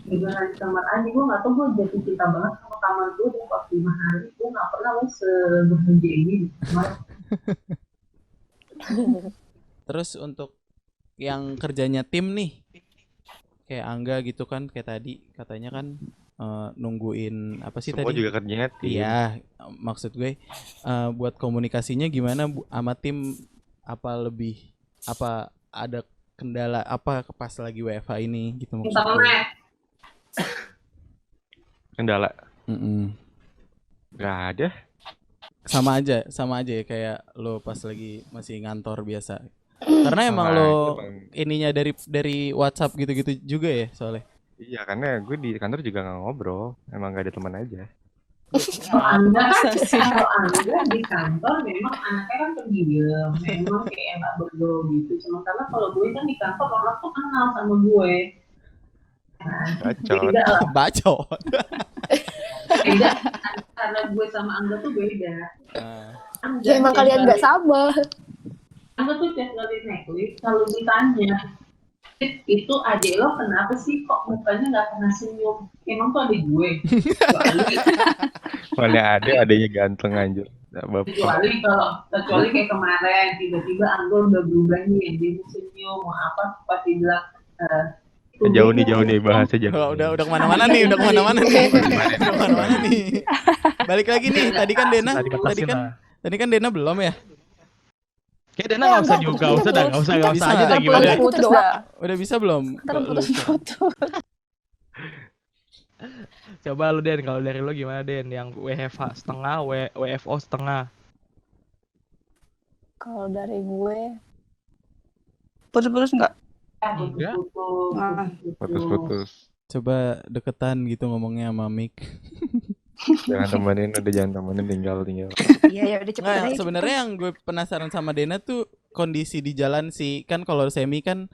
Dengan di kamar aja, gue nggak tahu gue jatuh cinta banget sama kamar gue. Udah 45 hari, gue nggak pernah sebahagia ini di kamar. Terus untuk yang kerjanya tim nih, kayak Angga gitu kan, kayak tadi katanya kan nungguin apa sih Semua tadi? juga kerjanya tim. Iya, maksud gue buat komunikasinya gimana sama tim, apa ada kendala apa pas lagi WFH ini gitu maksud gue. Internet. Kendala Mm-mm. nggak ada. Sama aja ya kayak lo pas lagi masih ngantor biasa. Karena emang Sama lo aja, Bang. ininya dari WhatsApp gitu-gitu juga ya soalnya. Iya, karena gue di kantor juga nggak ngobrol. Emang gak ada teman aja. Kalau Angga di kantor memang anaknya kan pendiam, memang kayak nggak bergaul gitu. Cuma karena kalau gue kan di kantor orang tuh kenal sama gue. Bacot. Beda lah, Bacot. beda. Karena gue sama Angga tuh beda. Angga Ya emang tiap kalian nggak kali- sama. Angga tuh tiap kali naik lift, kalau ditanya, "Tit, itu adik lo kenapa sih kok mukanya nggak pernah senyum? Emang tuh adik gue." Mana adanya ganteng anjir. Nah, bapak. Kecuali kayak kemarin tiba-tiba Angga udah berubah nih, dia mau senyum mau apa pasti bilang Jauh nih bahasnya jauh. Udah kemana-mana nih, udah kemana-mana nih. Balik lagi nih, tadi kan Dena, tadi kan Dena belum ya? Kayak Dena nggak usah juga, nggak usah Bisa. aja dah gimana. Putus Putus doang. dah. Udah bisa belum? Ntar Lu- putus-putus. Coba lu Den, kalau dari lu gimana Den? Yang WFH setengah, WFO setengah. Kalau dari gue putus-putus nggak? Enggak. Putus-putus. Coba deketan gitu ngomongnya sama Mik. Jangan temenin tinggal. Iya ya udah cepet Nggak, aja. sebenarnya yang gue penasaran sama Dena tuh kondisi di jalan sih. Kan kalau Semi kan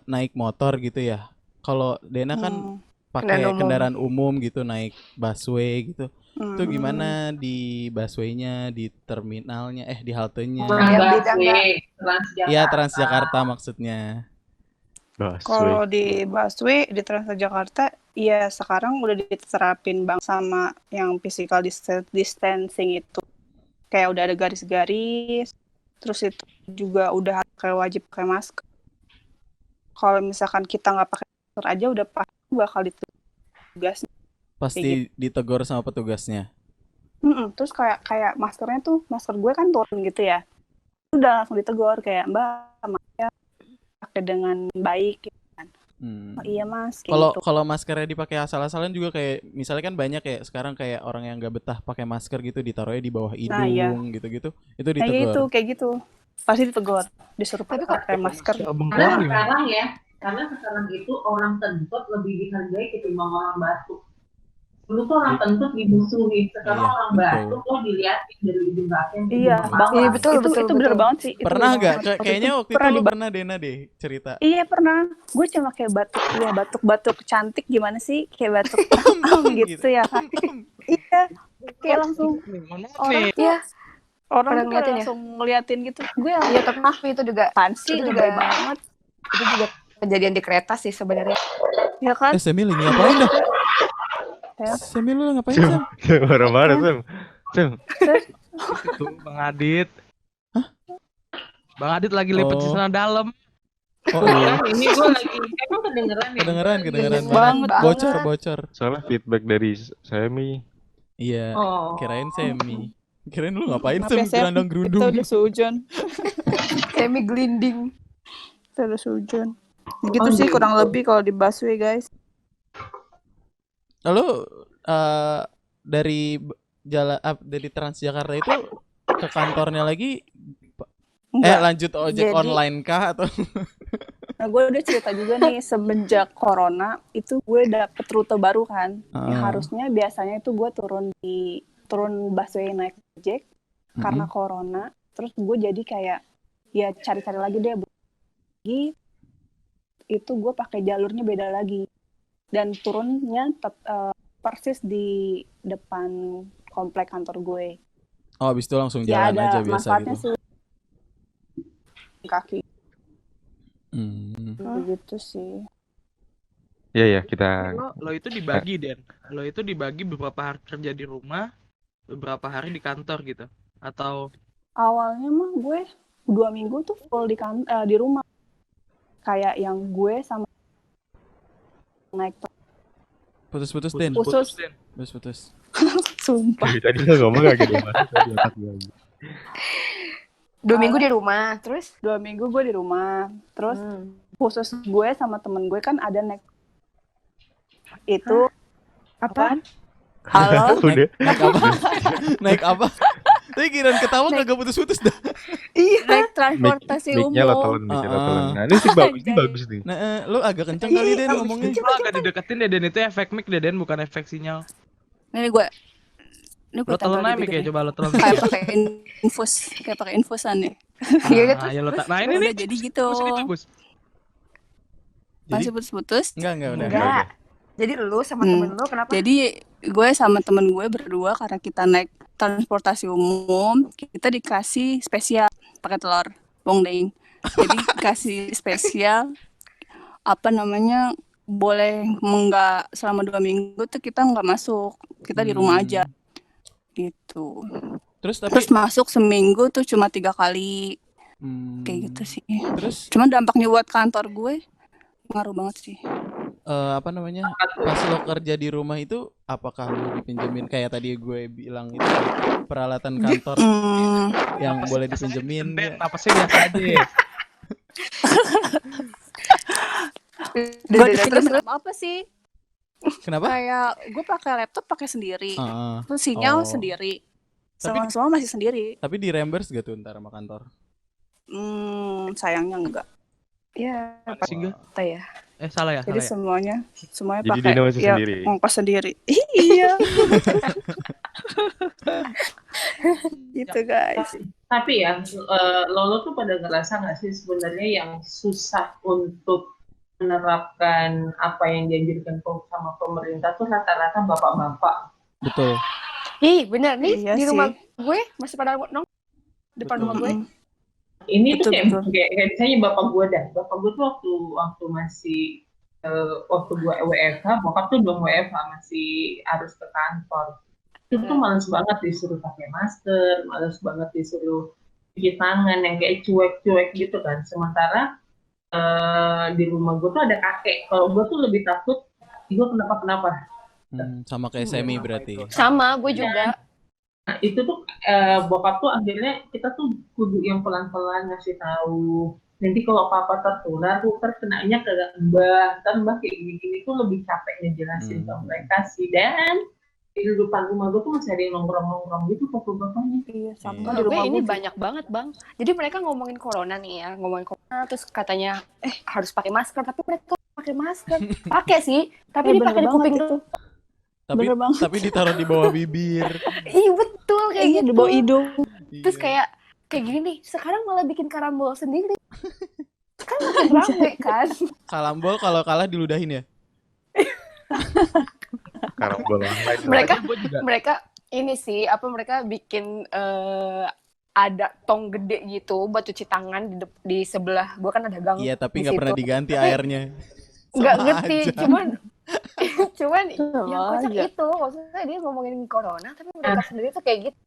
naik motor gitu ya. Kalau Dena kan pakai Kendaraan umum. kendaraan umum gitu, naik busway gitu. Itu Hmm. gimana di busway-nya, di terminalnya, di haltenya? Iya, Transjakarta maksudnya. Kalau di busway di Transjakarta, ya sekarang udah diterapin bang sama yang physical distancing itu. Kayak udah ada garis-garis, terus itu juga udah kayak wajib pakai masker. Kalau misalkan kita nggak pakai masker aja udah pasti bakal ditugas. Pasti ditegur sama petugasnya. Terus kayak maskernya tuh, masker gue kan turun gitu ya. Udah langsung ditegur kayak Mbak, ya pakai dengan baik gitu kan. Oh, iya Mas, kayak gitu. Kalau maskernya dipakai asal-asalan juga kayak misalnya kan banyak kayak sekarang kayak orang yang nggak betah pakai masker gitu ditaruhnya di bawah hidung iya. gitu-gitu. Itu Kayak ditegur. gitu, kayak gitu. Pasti ditegur, disuruh pakai masker. Karena sekarang itu orang kentut lebih dihargai ketimbang orang batuk. Dulu tuh orang kentut dimusuhin, sekarang Iya, orang betul. batuk lo diliatin dari ujung kaki. Iya, Bang. Iya, betul, itu betul, bener betul. banget sih. Itu Pernah bener nggak? banget. Kayaknya waktu itu pernah lu pernah Dena deh cerita. Iya pernah. Gue cuma kayak batuk cantik gimana sih? Kayak batuk gitu ya kan. Iya. Kayak langsung orang Iya. orang Pada tuh kayak ngeliatin ya? langsung ngeliatin gitu. Gue yang Iya, tapi itu juga pansi itu juga juga banget. itu juga kejadian di kereta sih sebenarnya. Ya kan? Semi lagi ngapain dah? Ya. Semi lu ngapain Sam? Marah-marah Sam. Itu Bang Adit. Bang Adit lagi lipat Oh. celana dalam. Oh iya. Ini gue lagi emang kedengeran ya. Kedengeran Banget. bocor. Soalnya feedback dari Semi. Iya. Oh. Kirain Semi. Kirain lu ngapain Maaf ya, Sam Sam. gerandang gerundung. Kita udah sehujan. Semi glinding. Kita udah sehujan. Gitu sih kurang lebih kalau di busway guys. Lalu dari dari Transjakarta itu ke kantornya lagi Enggak. lanjut ojek Jadi- online kah atau Nah, gue udah cerita juga nih semenjak corona itu gue dapet rute baru kan. Yang harusnya biasanya itu gue turun busway naik ojek karena corona. Terus gue jadi kayak ya cari-cari lagi deh. Lagi itu gue pakai jalurnya beda lagi dan turunnya persis di depan komplek kantor gue. Oh, habis itu langsung Ya jalan ada aja biasa manfaatnya gitu. sih kaki Hmm. gitu sih. Iya kita Lo itu dibagi Den. Lo itu dibagi beberapa hari kerja di rumah, beberapa hari di kantor gitu. Atau Awalnya mah gue 2 minggu tuh full di rumah. Kayak yang gue sama naik Putus-putus Den. Putus. Den. Putus-putus. Sumpah. tadi lo ngomong gak gitu di otak gue. 2 minggu di rumah, terus 2 minggu gue di rumah. Terus khusus gue sama temen gue kan ada naik itu apa? halo Udah. Naik apa? Naik apa? Tapi kirain ketawa kagak putus-putus dah. Iya. Naik transportasi Mic-nya lo umum. telan, mic-nya lo Ah, telan. ah. Nah, ini sih bagus, ini Anjay. bagus nih. Nah, lu agak kenceng kali Den ngomongnya. Lo agak dideketin deh Den, itu efek mic deh Den, bukan efek sinyal. Ini gue Lo tempel telan di aja mic ya, bibirnya. coba lo telan. Kayak pakai infus, kayak pakai infusan ya. Iya gitu. Nah, ya lo nah ini Udah nih. jadi gitu. Bagus ini bagus. Jadi Masih putus-putus. enggak udah. Enggak. Jadi lu sama temen lu kenapa? Jadi gue sama temen gue berdua karena kita naik transportasi umum, kita dikasih spesial pakai telur bongdeng. Jadi dikasih spesial apa namanya boleh enggak selama 2 minggu tuh kita nggak masuk, kita di rumah aja gitu. Terus tapi Terus masuk seminggu tuh cuma 3 kali kayak gitu sih. Terus Cuman dampaknya buat kantor gue ngaruh banget sih. apa namanya? Pas lo kerja di rumah itu apakah lu dipinjemin kayak tadi gue bilang itu peralatan kantor yang boleh dipinjemin? Den, apa sih biasa aja. Gue dipinjemin apa sih? Kenapa? Kayak gue pakai laptop pakai sendiri. Heeh. Terus sinyal Oh. sendiri. Tapi- Semua masih sendiri. Tapi di reimburse gak tuh ntar sama kantor? Sayangnya enggak. Ya, Apa sih enggak? apa ya? Salah ya, Jadi salah ya. semuanya Jadi pakai Dina masih ya, sendiri. ongkos sendiri. Iya. Gitu guys. Tapi ya, Lolo tuh pada ngerasa nggak sih sebenarnya yang susah untuk menerapkan apa yang dianjurkan sama pemerintah tuh rata-rata bapak-bapak. Betul. Ih, bener nih Iya di sih. rumah gue masih pada nong depan rumah gue. Ini tuh Betul, kayak misalnya bapak gue dah. Bapak gue tuh waktu masih waktu gue WFH, bokap tuh belum WFH, masih harus ke kantor. Itu tuh males banget disuruh pakai masker, males banget disuruh cuci tangan yang kayak cuek-cuek gitu kan. Sementara di rumah gue tuh ada kakek. Kalau gue tuh lebih takut gue kenapa-kenapa. Sama kayak Semi berarti. Sama gue juga. Nah, itu tuh bokap tuh akhirnya kita tuh kudu yang pelan-pelan ngasih tahu. Nanti kalau papa tertular, tuh kenanya ke mbak, mbak kayak gini-gini tuh lebih capek ngejelasin ke mereka sih. Dan di depan rumah gue tuh masih ada yang nongkrong-nongkrong gitu bapak-bapaknya. Iya, sama Kalau di gue rumah ini gue. banyak banget bang. Jadi mereka ngomongin corona nih ya, ngomongin corona terus katanya harus pakai masker, tapi mereka pakai masker, pakai sih, tapi dipakai di kuping tuh. Bener banget. Tapi ditaruh di bawah bibir. Iya betul kayak Iya, gitu. di bawah hidung. Terus kayak gini nih, sekarang malah bikin karambol sendiri. Kan makin rame kan. Karambol kalau kalah diludahin ya. Karambol online. Mereka ini sih mereka bikin ada tong gede gitu buat cuci tangan di sebelah. Gua kan ada gang. Iya, tapi di nggak pernah situ. diganti Tapi airnya. nggak Sama ngerti, aja. cuman Sama yang kocak aja. itu maksudnya dia ngomongin corona tapi mereka sendiri tuh kayak gitu.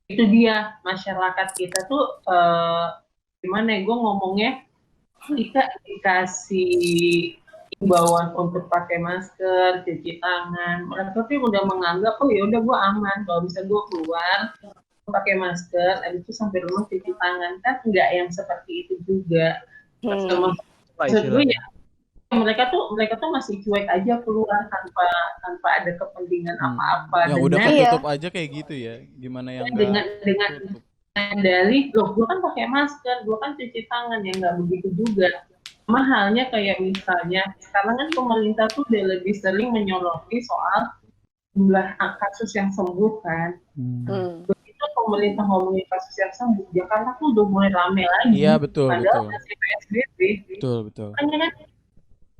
Itu dia, masyarakat kita tuh gimana ya, gue ngomongnya, kita dikasih imbauan untuk pakai masker, cuci tangan. Mereka tuh udah menganggap, oh ya udah gue aman kalau bisa gue keluar pakai masker, habis itu sampai rumah cuci tangan. Kan enggak yang seperti itu juga. Maksud gue ya, mereka tuh masih cuek aja keluar tanpa ada kepentingan apa-apa. Yang udah Dengan ketutup aja kayak gitu ya. Gimana yang dengan tutup? dalih, loh gue kan pakai masker, gue kan cuci tangan, ya nggak begitu juga. Sama halnya kayak misalnya, sekarang kan pemerintah tuh udah lebih sering menyoroti soal jumlah kasus yang sembuh kan. Begitu pemerintah ngomongin kasus yang sembuh, Jakarta tuh udah mulai rame lagi. Iya, betul, Padahal betul. masih PSBB. Betul. Makanya kan,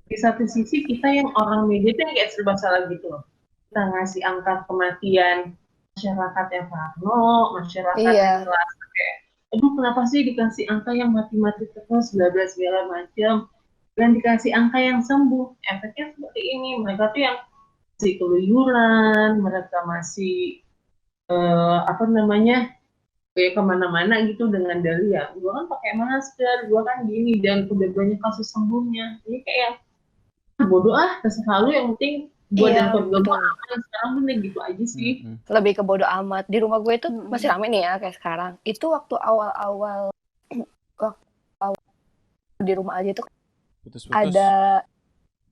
di satu sisi kita yang orang media tuh yang kayak serba salah gitu loh. Kita ngasih angka kematian masyarakat yang parno, masyarakat yang merasa kayak, aduh kenapa sih dikasih angka yang mati-mati terus, bla bla segala macam, dan dikasih angka yang sembuh. Efeknya seperti ini, mereka tuh yang masih keluyuran, mereka masih kayak kemana-mana gitu dengan dalih ya, gue kan pakai masker, gue kan gini, dan udah banyak kasus sembuhnya. Ini kayak bodoh terserah lu, yang penting gue dan keluarga gue aman. Sekarang bener gitu aja sih. Lebih ke bodo amat. Di rumah gue itu masih rame nih ya kayak sekarang. Itu waktu awal-awal di rumah aja itu Putus-putus. ada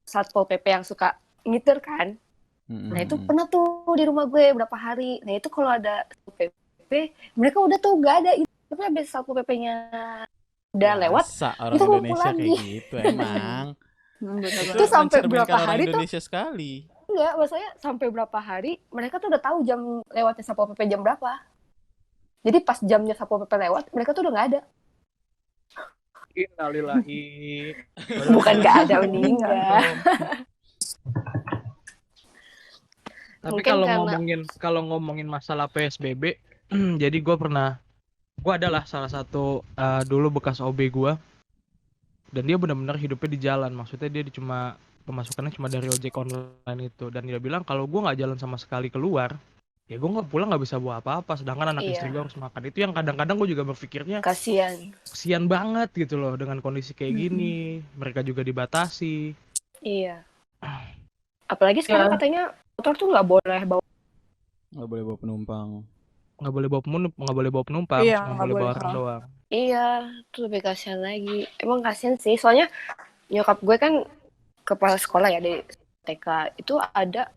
Satpol PP yang suka ngitir kan. Nah itu pernah tuh di rumah gue berapa hari. Nah itu kalau ada Satpol PP PP, mereka udah tuh gak ada itu. Tapi habis Satpol PP-nya udah lewat, Biasa orang itu ngumpul Indonesia lagi. kayak gitu emang. Bener-bener. Itu Itu sampai mencerminkan berapa orang hari tuh? Indonesia sekali. Enggak, maksudnya sampai berapa hari mereka tuh udah tahu jam lewatnya Satpol PP jam berapa. Jadi pas jamnya Satpol PP lewat, mereka tuh udah nggak ada. Innalillahi. Bukan nggak ada meninggal. Tapi Mungkin kalau ngomongin masalah PSBB, jadi gue adalah salah satu dulu bekas OB gue, dan dia benar-benar hidupnya di jalan. Maksudnya dia pemasukannya cuma dari ojek online itu, dan dia bilang kalau gue nggak jalan sama sekali keluar, ya gue nggak pulang nggak bisa bawa apa-apa. Sedangkan anak istri gue harus makan. Itu yang kadang-kadang gue juga berpikirnya kasian banget gitu loh dengan kondisi kayak gini. Mereka juga dibatasi. Iya. Apalagi sekarang katanya motor tuh nggak boleh bawa. Nggak boleh bawa penumpang. Nggak boleh bawa penumpang, Iya, cuma nggak boleh bawa boleh. orang doang. Iya, itu lebih kasihan lagi. Emang kasihan sih, soalnya nyokap gue kan kepala sekolah ya di TK. Itu ada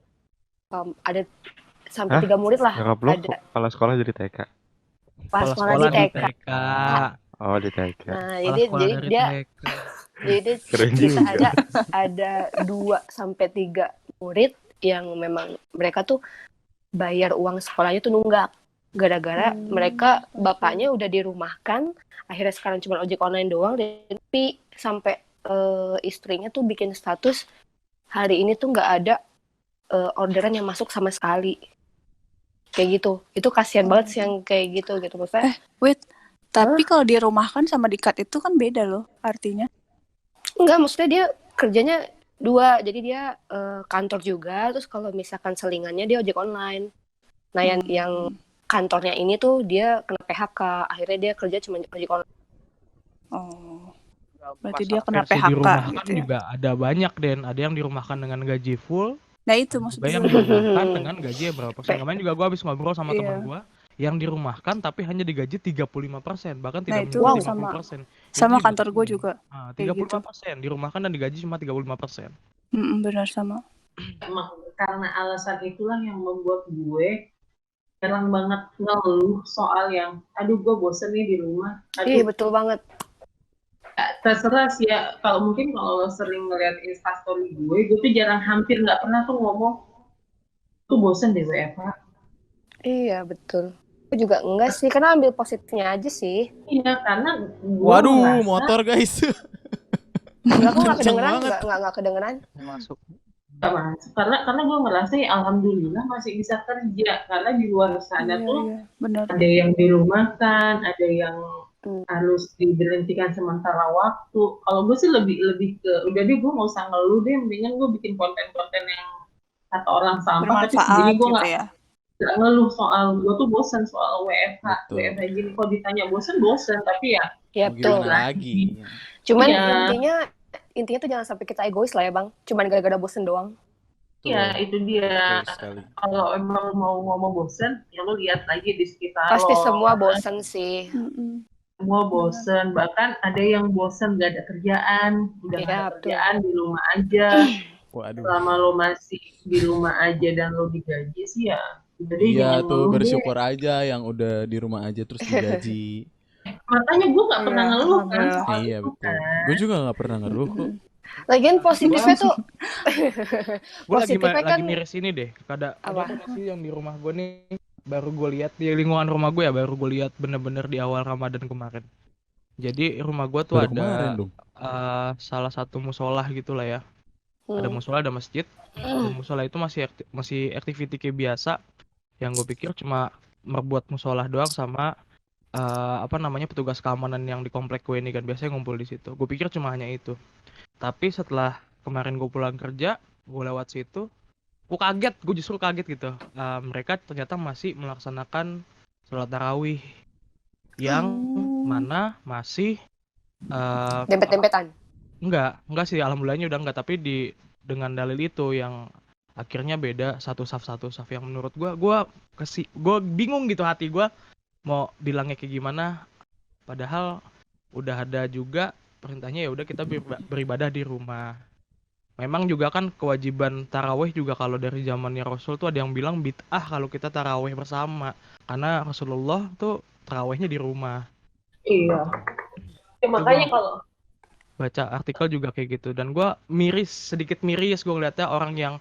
sampai 3 murid lah. Nyokap lo Ada kepala sekolah jadi TK. kepala sekolah di TK. Oh, di TK. Nah, Kepala jadi sekolah dari dia TK. jadi Keren kita juga. ada 2-3 murid yang memang mereka tuh bayar uang sekolahnya tuh nunggak. Gara-gara mereka bapaknya udah dirumahkan, akhirnya sekarang cuma ojek online doang, tapi sampai istrinya tuh bikin status hari ini tuh nggak ada orderan yang masuk sama sekali. Kayak gitu. Itu kasihan banget sih yang kayak gitu maksudnya. Tapi kalau dirumahkan sama di-cut itu kan beda loh artinya. Enggak, maksudnya dia kerjanya 2, jadi dia kantor juga, terus kalau misalkan selingannya dia ojek online. Nah, yang kantornya ini tuh dia kena PHK, akhirnya dia kerja cuma ojek online. Oh, berarti dia Masa kena versi PHK dirumahkan gitu ya. juga ada banyak, Den. Ada yang dirumahkan dengan gaji full, Nah itu ada maksudnya. yang dirumahkan dengan gaji berapa persen. Kemarin juga gue habis ngobrol sama Iya. teman gue yang dirumahkan tapi hanya digaji 35%, bahkan tidak itu menyentuh 50%. Sama Itu kantor gue kasihan. juga. 35% dirumahkan dan digaji cuma 35%. Benar sama. Emang karena alasan itulah yang membuat gue jarang banget ngeluh soal yang aduh gue bosen nih di rumah. Iya, betul banget. Terserah sih ya, kalau lo sering ngeliat instastory gue tuh hampir nggak pernah tuh ngomong tuh bosen deh WFH. Iya, betul. Aku juga enggak sih, karena ambil positifnya aja sih. Iya, karena gue Waduh, motor guys. Enggak, aku nggak Kenceng kedengeran, banget. nggak kedengeran. Masuk. karena gue ngerasa ya alhamdulillah masih bisa kerja, karena di luar sana tuh Benar. ada yang dirumahkan, ada yang harus diberhentikan sementara waktu. Kalau gue sih lebih ke udah deh gue nggak usah ngeluh deh, mendingan gue bikin konten-konten yang kata orang sampah, tapi sendiri gue gitu nggak ya. ngeluh soal gue tuh bosan soal WFH. Betul. WFH gini, kalau ditanya bosan, tapi ya Ya, Mau betul. gimana lagi? Cuman Iya. intinya tuh jangan sampai kita egois lah ya, Bang. Cuman gara-gara bosen doang. ya itu dia. Betul sekali. Kalau emang mau ngomong bosan, ya lo lihat lagi di sekitar Pasti lo. semua bosen sih. Semua bosen, bahkan ada yang bosen gak ada kerjaan, udah Iya, gak ada betul. kerjaan di rumah aja. Waduh. Selama lo masih di rumah aja dan lo digaji sih ya udah deh, Iya jangan tuh, ngeluh deh. bersyukur aja yang udah di rumah aja terus digaji. Makanya gue gak pernah Iya, ngeluh kan alhamdulillah. soal Iya itu betul. kan. Gue juga nggak pernah ngeluh kok. Lagian positifnya tuh Gue lagi positifnya kan miris ini deh. Ada apa? kondisi yang di rumah gue nih, baru gue lihat di lingkungan rumah gue ya, baru gue lihat bener-bener di awal Ramadan kemarin. Jadi rumah gue tuh Baru kemarin ada dong. salah satu musola gitulah ya. Ada musola, ada masjid. Dan musola itu masih activity kayak biasa. Yang gue pikir cuma membuat musola doang sama petugas keamanan yang di komplek gue ini kan biasanya ngumpul di situ. Gue pikir cuma hanya itu. Tapi setelah kemarin gue pulang kerja, gue lewat situ, gue justru kaget gitu. Mereka ternyata masih melaksanakan sholat tarawih yang mana masih dempet-dempetan. enggak sih, alhamdulillahnya udah enggak, tapi dengan dalil itu yang akhirnya beda satu saf yang menurut gue bingung gitu, hati gue mau bilangnya kayak gimana, padahal udah ada juga perintahnya ya udah kita beribadah di rumah Memang juga kan kewajiban taraweh juga kalau dari zamannya Rasul tuh ada yang bilang bid'ah kalau kita taraweh bersama. Karena Rasulullah tuh tarawehnya di rumah. Iya. Ya, Itu makanya gua kalau baca artikel juga kayak gitu dan gua sedikit miris gue ngeliatnya orang yang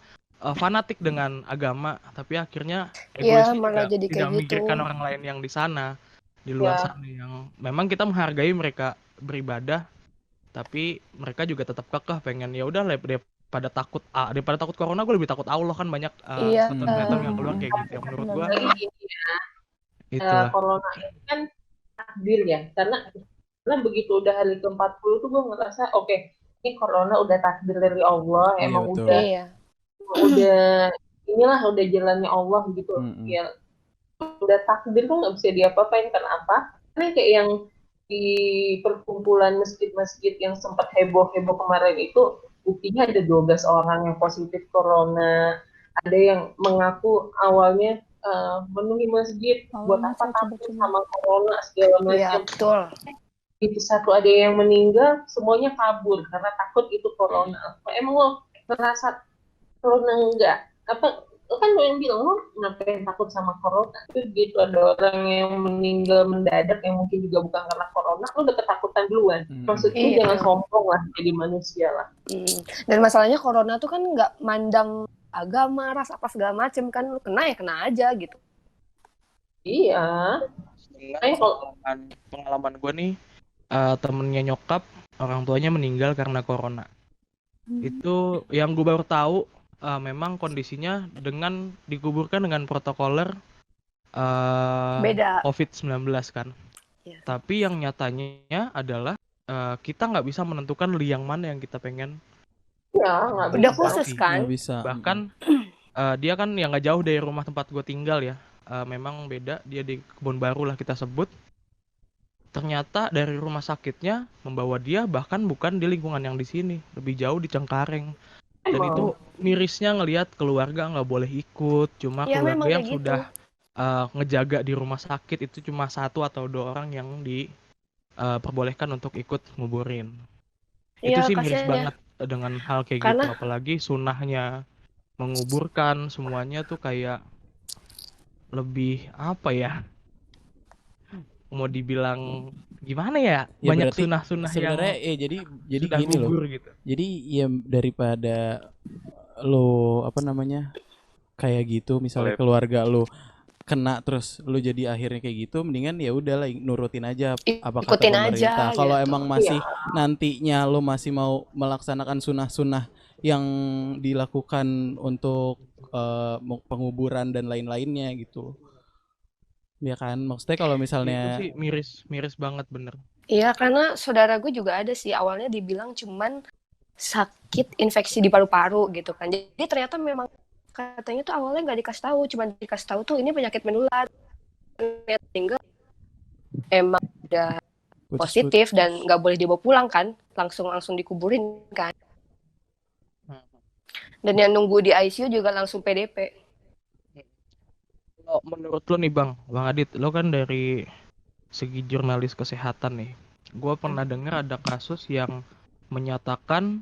fanatik dengan agama tapi akhirnya Iya, egoisnya malah juga jadi tidak kayak memikirkan gitu. orang lain yang di sana, di luar ya sana yang memang kita menghargai mereka beribadah tapi mereka juga tetap kekeh pengen ya udah daripada takut corona gue lebih takut Allah kan banyak Iya, statement yang keluar kayak gitu yang menurut gue lagi benar-benar. gini, itulah. corona ini kan takdir ya, karena begitu udah hari ke-40 tuh gue ngerasa oke, ini corona udah takdir dari Allah, Iya emang betul. iya. udah inilah udah jalannya Allah gitu. Mm-mm. Ya udah takdir tuh nggak bisa diapa-apain. Kenapa? Karena kayak yang di perkumpulan masjid-masjid yang sempat heboh-heboh kemarin itu, buktinya ada 12 orang yang positif corona. Ada yang mengaku awalnya memenuhi masjid buat Awalnya apa saya takut coba-coba. sama corona segala Iya, macam. betul. Itu satu ada yang meninggal, semuanya kabur karena takut itu corona. Emang lo ngerasa corona enggak? Apa kan lo yang bilang lo ngapain takut sama corona? Itu gitu ada orang yang meninggal mendadak yang mungkin juga bukan karena corona, lo udah ketakutan duluan. Maksudku Iya. jangan sombong lah jadi manusia lah. Dan masalahnya corona tuh kan nggak mandang agama, ras apa segala macem kan, lu kena ya kena aja gitu. Iya. Dengan pengalaman gue nih temennya nyokap orang tuanya meninggal karena corona. Itu yang gue baru tahu memang kondisinya dengan dikuburkan dengan protokoler Beda. COVID-19 kan. Iya. Tapi yang nyatanya adalah kita nggak bisa menentukan liang mana yang kita pengen. Ya, nggak Udah bisa. khusus kan? Nggak bisa. Bahkan dia kan yang nggak jauh dari rumah tempat gue tinggal ya. Memang beda, dia di Kebon Baru lah kita sebut. Ternyata dari rumah sakitnya membawa dia bahkan bukan di lingkungan yang di sini, lebih jauh di Cengkareng. Dan Emang. itu mirisnya ngelihat keluarga nggak boleh ikut, cuma Ya, memang keluarga yang kayak sudah ngejaga di rumah sakit itu cuma 1 atau 2 orang yang diperbolehkan untuk ikut nguburin. Itu Iya, sih miris kasihan ya. banget dengan hal kayak gitu, Karena apalagi sunahnya menguburkan semuanya tuh kayak lebih apa ya? Mau dibilang gimana ya? Ya Banyak berarti sunah-sunah yang sebenarnya jadi sudah gini loh. gugur gitu. Jadi ya daripada lo apa namanya kayak gitu misalnya keluarga lo kena terus lo jadi akhirnya kayak gitu, mendingan ya udahlah nurutin aja apa kata ikutin pemerintah. aja Kalau gitu. emang masih nantinya lo masih mau melaksanakan sunah-sunah yang dilakukan untuk penguburan dan lain-lainnya gitu. Ya kan, maksudnya kalau Itu misalnya sih miris banget bener. Iya, karena saudara gue juga ada sih, awalnya dibilang cuman sakit infeksi di paru-paru gitu kan. Jadi ternyata memang katanya tuh awalnya nggak dikasih tahu, cuman dikasih tahu tuh ini penyakit menular. Ternyata tinggal emang udah positif dan nggak boleh dibawa pulang kan, langsung dikuburin kan. Dan yang nunggu di ICU juga langsung PDP. Kalau menurut lo nih Bang Adit, lo kan dari segi jurnalis kesehatan nih. Gue pernah dengar ada kasus yang menyatakan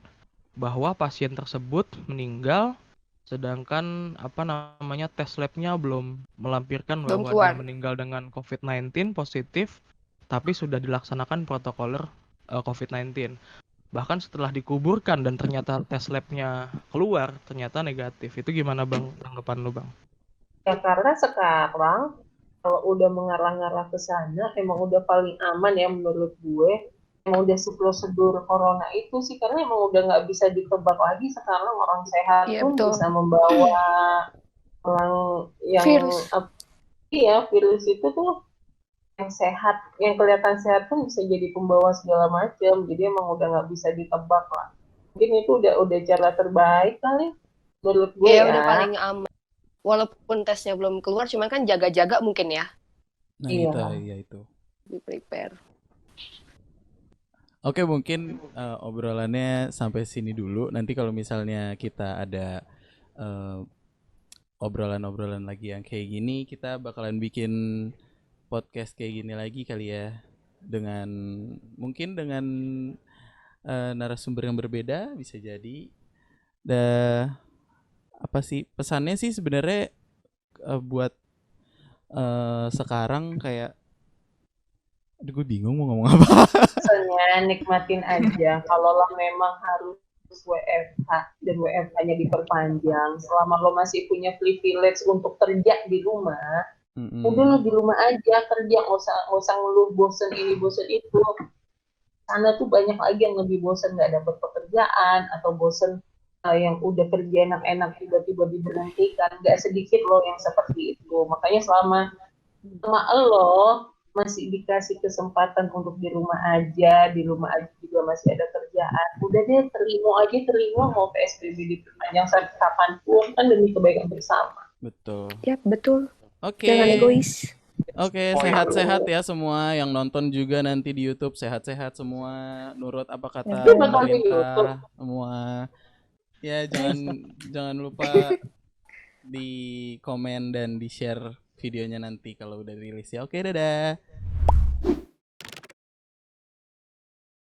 bahwa pasien tersebut meninggal sedangkan tes labnya belum melampirkan bahwa dia meninggal dengan COVID-19 positif, tapi sudah dilaksanakan protokoler COVID-19. Bahkan setelah dikuburkan dan ternyata tes labnya keluar ternyata negatif. Itu gimana Bang tanggapan lo Bang? Ya karena sekarang kalau udah mengarah-ngarah ke sana emang udah paling aman ya menurut gue. Emang udah prosedur corona itu sih, karena emang udah nggak bisa ditebak lagi sekarang orang sehat pun bisa membawa orang yang virus itu tuh yang sehat, yang kelihatan sehat pun bisa jadi pembawa segala macam. Jadi emang udah nggak bisa ditebak lah. Mungkin itu udah cara terbaik kali menurut gue ya. Udah paling aman. Walaupun tesnya belum keluar, cuman kan jaga-jaga mungkin ya. Nah itu. Be prepare. Oke, mungkin obrolannya sampai sini dulu. Nanti kalau misalnya kita ada obrolan-obrolan lagi yang kayak gini, kita bakalan bikin podcast kayak gini lagi kali ya. Mungkin dengan narasumber yang berbeda bisa jadi. Dah apa sih pesannya sih sebenarnya buat sekarang kayak aduh gue bingung mau ngomong apa. Pesannya nikmatin aja. Kalau lo memang harus WFH dan WFH-nya diperpanjang, selama lo masih punya privilege untuk kerja di rumah, udah lo di rumah aja kerja, nggak usah ngeluh bosen ini bosen itu. Sana tuh banyak lagi yang lebih bosen nggak dapat pekerjaan atau bosen yang udah kerja enak-enak tiba-tiba diberhentikan. Nggak sedikit lo yang seperti itu. Makanya selama lo masih dikasih kesempatan untuk di rumah aja juga masih ada kerjaan. Udah deh terima mau PSBB diperpanjang sampai kapanpun kan demi kebaikan bersama. Betul. Ya, betul. Oke. Jangan egois. Oke, sehat-sehat ya semua yang nonton juga nanti di YouTube, sehat-sehat semua, nurut apa kata Itu bakal di YouTube. pemerintah semua. Ya, jangan lupa di komen dan di share videonya nanti kalau udah rilis ya. Oke, dadah.